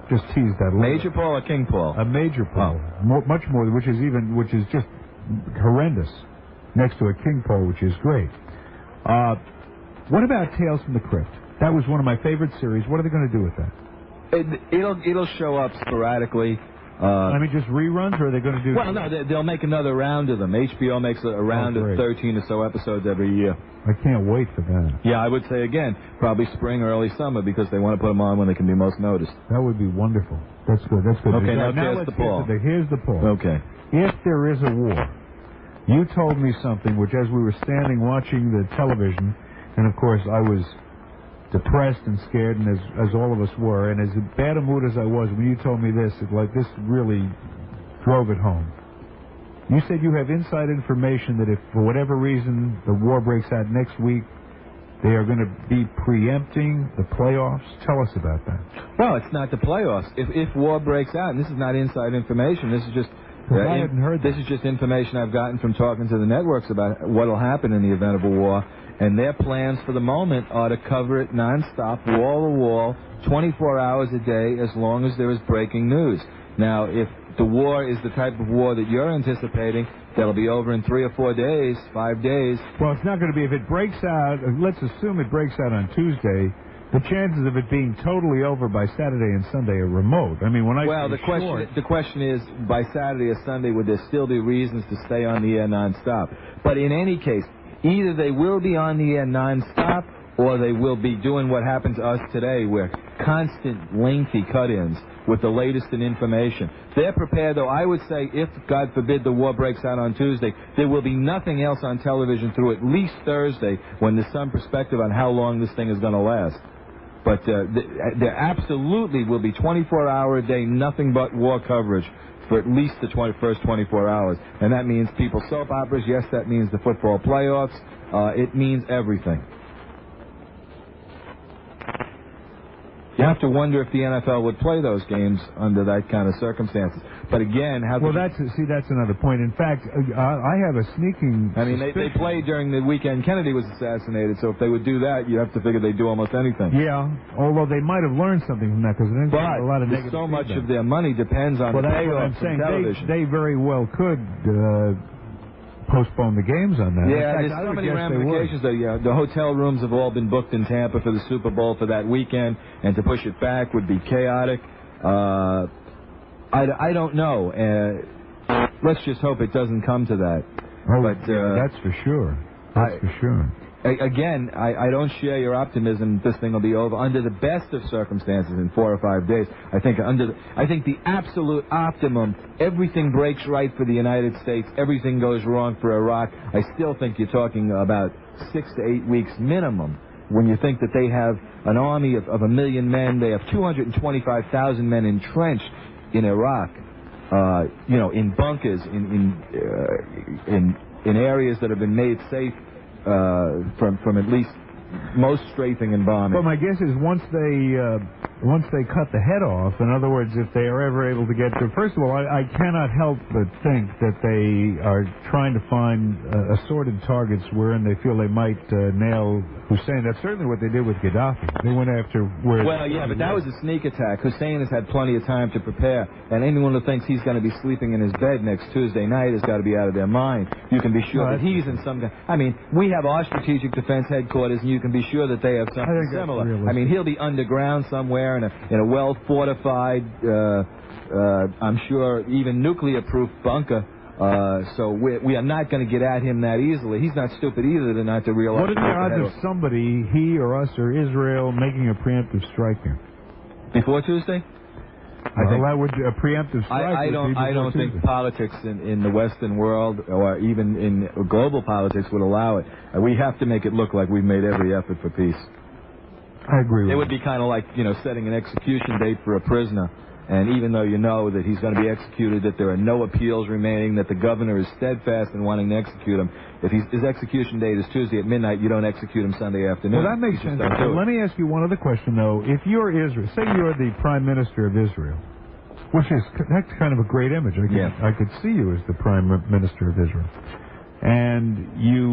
just tease that a little. Major Paul or King Paul? A Major Paul. Much more, which is just horrendous, next to a King Paul, which is great. What about Tales from the Crypt? That was one of my favorite series. What are they going to do with that? It'll show up sporadically. I mean, just reruns, or are they going to do... Well, no, they'll make another round of them. HBO makes a round of 13 or so episodes every year. I can't wait for that. Yeah, I would say, again, probably spring, early summer, because they want to put them on when they can be most noticed. That would be wonderful. That's good. That's good. Okay, now here's the poll. Here's the poll. Okay. If there is a war, you told me something which, as we were standing watching the television, and of course I was depressed and scared, and as all of us were, and as bad a mood as I was when you told me this, this really drove it home. You said you have inside information that if for whatever reason the war breaks out next week, they are going to be preempting the playoffs. Tell us about that. Well, it's not the playoffs. If war breaks out, and this is not inside information, this is just I hadn't heard this is just information I've gotten from talking to the networks about what will happen in the event of a war. And their plans for the moment are to cover it nonstop, wall to wall, 24 hours a day, as long as there is breaking news. Now, if the war is the type of war that you're anticipating, that'll be over in 3 or 4 days, 5 days. Well, it's not going to be. If it breaks out, let's assume it breaks out on Tuesday, the chances of it being totally over by Saturday and Sunday are remote. I mean, when I Well, the question is, by Saturday or Sunday, would there still be reasons to stay on the air nonstop? But in any case, either they will be on the air nonstop, or they will be doing what happened to us today, where constant, lengthy cut-ins with the latest in information. They're prepared, though. I would say, if, God forbid, the war breaks out on Tuesday, there will be nothing else on television through at least Thursday, when there's some perspective on how long this thing is going to last. But there absolutely will be 24-hour-a-day, nothing but war coverage for at least the first 24 hours. And that means people's soap operas. Yes, that means the football playoffs. It means everything. You have to wonder if the NFL would play those games under that kind of circumstances. But again, that's another point. In fact, I have a sneaking. I mean, they played during the weekend Kennedy was assassinated. So if they would do that, you have to figure they'd do almost anything. Yeah, although they might have learned something from that, because they didn't get a lot of negative so much feedback. of their money depends on the payoff from television. They very well could postpone the games on that. Yeah, In fact, there's so many ramifications. The hotel rooms have all been booked in Tampa for the Super Bowl for that weekend, and to push it back would be chaotic. I don't know. Let's just hope it doesn't come to that. Oh, but that's for sure. That's for sure. Again, I don't share your optimism this thing will be over. Under the best of circumstances, in 4 or 5 days, I think the absolute optimum, everything breaks right for the United States, everything goes wrong for Iraq. I still think you're talking about 6 to 8 weeks minimum. When you think that they have an army of 1 million men, they have 225,000 men entrenched in Iraq, in bunkers, in areas that have been made safe from at least most strafing and bombing. Well, my guess is once they cut the head off, in other words, if they are ever able to get to... First of all, I cannot help but think that they are trying to find assorted targets wherein they feel they might nail Hussein. That's certainly what they did with Gaddafi. They went after where... Well, yeah, but that was a sneak attack. Hussein has had plenty of time to prepare, and anyone who thinks he's going to be sleeping in his bed next Tuesday night has got to be out of their mind. You can be sure that he's in some... I mean, we have our strategic defense headquarters, and you can be sure that they have something similar. I mean, he'll be underground somewhere in a well-fortified, I'm sure, even nuclear-proof bunker. So we are not going to get at him that easily. He's not stupid either to not to realize... What are the odds of somebody, he or us or Israel, making a preemptive strike here? Before Tuesday? I think that would a preemptive strike. I don't think politics in the Western world, or even in global politics, would allow it. We have to make it look like we've made every effort for peace. I agree with you. It would be kind of like, setting an execution date for a prisoner, and even though you know that he's going to be executed, that there are no appeals remaining, that the governor is steadfast in wanting to execute him, if his execution date is Tuesday at midnight, you don't execute him Sunday afternoon. Well, that makes sense. Let me ask you one other question, though. If you're Israel, say you're the Prime Minister of Israel, that's kind of a great image. I could see you as the Prime Minister of Israel. And you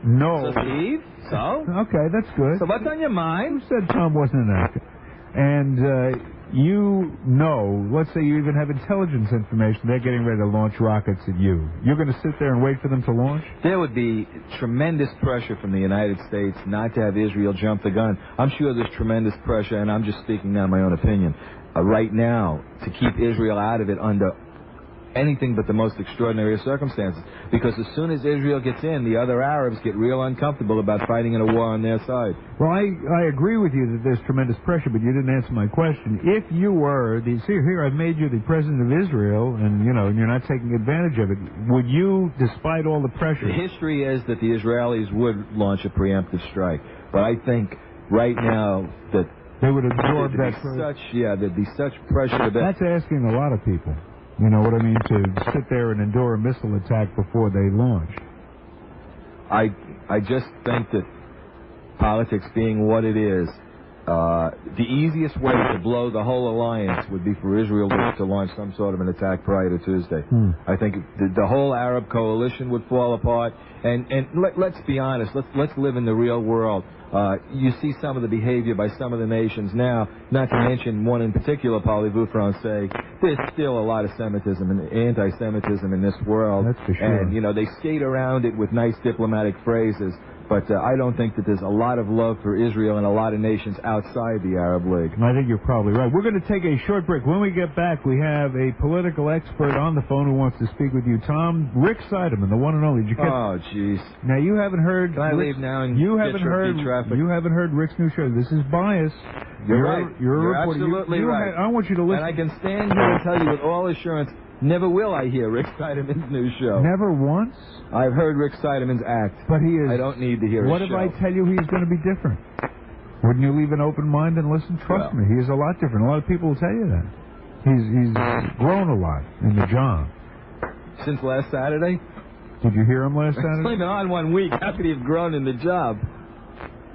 know... So, Steve? So? Okay, that's good. So what's on your mind? Who said Tom wasn't an actor? and you know, let's say you even have intelligence information, they're getting ready to launch rockets at you. You're going to sit there and wait for them to launch? There would be tremendous pressure from the United States not to have Israel jump the gun. I'm sure there's tremendous pressure, and I'm just speaking now my own opinion, right now to keep Israel out of it under anything but the most extraordinary of circumstances. Because as soon as Israel gets in, the other Arabs get real uncomfortable about fighting in a war on their side. Well, I agree with you that there's tremendous pressure, but you didn't answer my question. If you were, here I've made you the president of Israel, and you're not taking advantage of it, would you, despite all the pressure... The history is that the Israelis would launch a preemptive strike, but I think right now that... They would absorb that... There'd be such pressure... That's asking a lot of people. You know what I mean? To sit there and endure a missile attack before they launch. I just think that politics being what it is, the easiest way to blow the whole alliance would be for Israel to launch some sort of an attack prior to Tuesday. I think the whole Arab coalition would fall apart. And let's be honest. Let's live in the real world. You see some of the behavior by some of the nations now, not to mention one in particular, Parlez-vous Français. There's still a lot of Semitism and anti-Semitism in this world. That's for sure. And, they skate around it with nice diplomatic phrases. But I don't think that there's a lot of love for Israel and a lot of nations outside the Arab League. I think you're probably right. We're going to take a short break. When we get back, we have a political expert on the phone who wants to speak with you. Rick Seidemann, the one and only. Oh, jeez. Now, you haven't heard... Can I leave now and you get traffic? You haven't heard Rick's new show. This is bias. You're right. You're absolutely right. I want you to listen. And I can stand here and tell you with all assurance, never will I hear Rick Seidemann's new show. Never once? I've heard Rick Seidemann's act. But he is... I don't need to hear his show. What if I tell you he's going to be different? Wouldn't you leave an open mind and listen? Trust me, he is a lot different. A lot of people will tell you that. He's grown a lot in the job. Since last Saturday? Did you hear him last Saturday? It's only been on 1 week. How could he have grown in the job?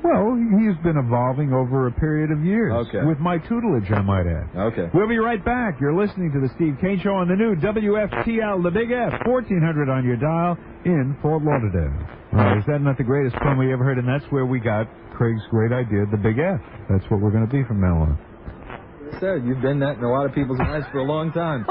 Well, he's been evolving over a period of years. Okay. With my tutelage, I might add. Okay. We'll be right back. You're listening to the Steve Kane Show on the new WFTL, the Big F, 1400 on your dial in Fort Lauderdale. Is that not the greatest fun we ever heard? And that's where we got Craig's great idea, the Big F. That's what we're going to be from now on. Sir, you've been that in a lot of people's minds for a long time.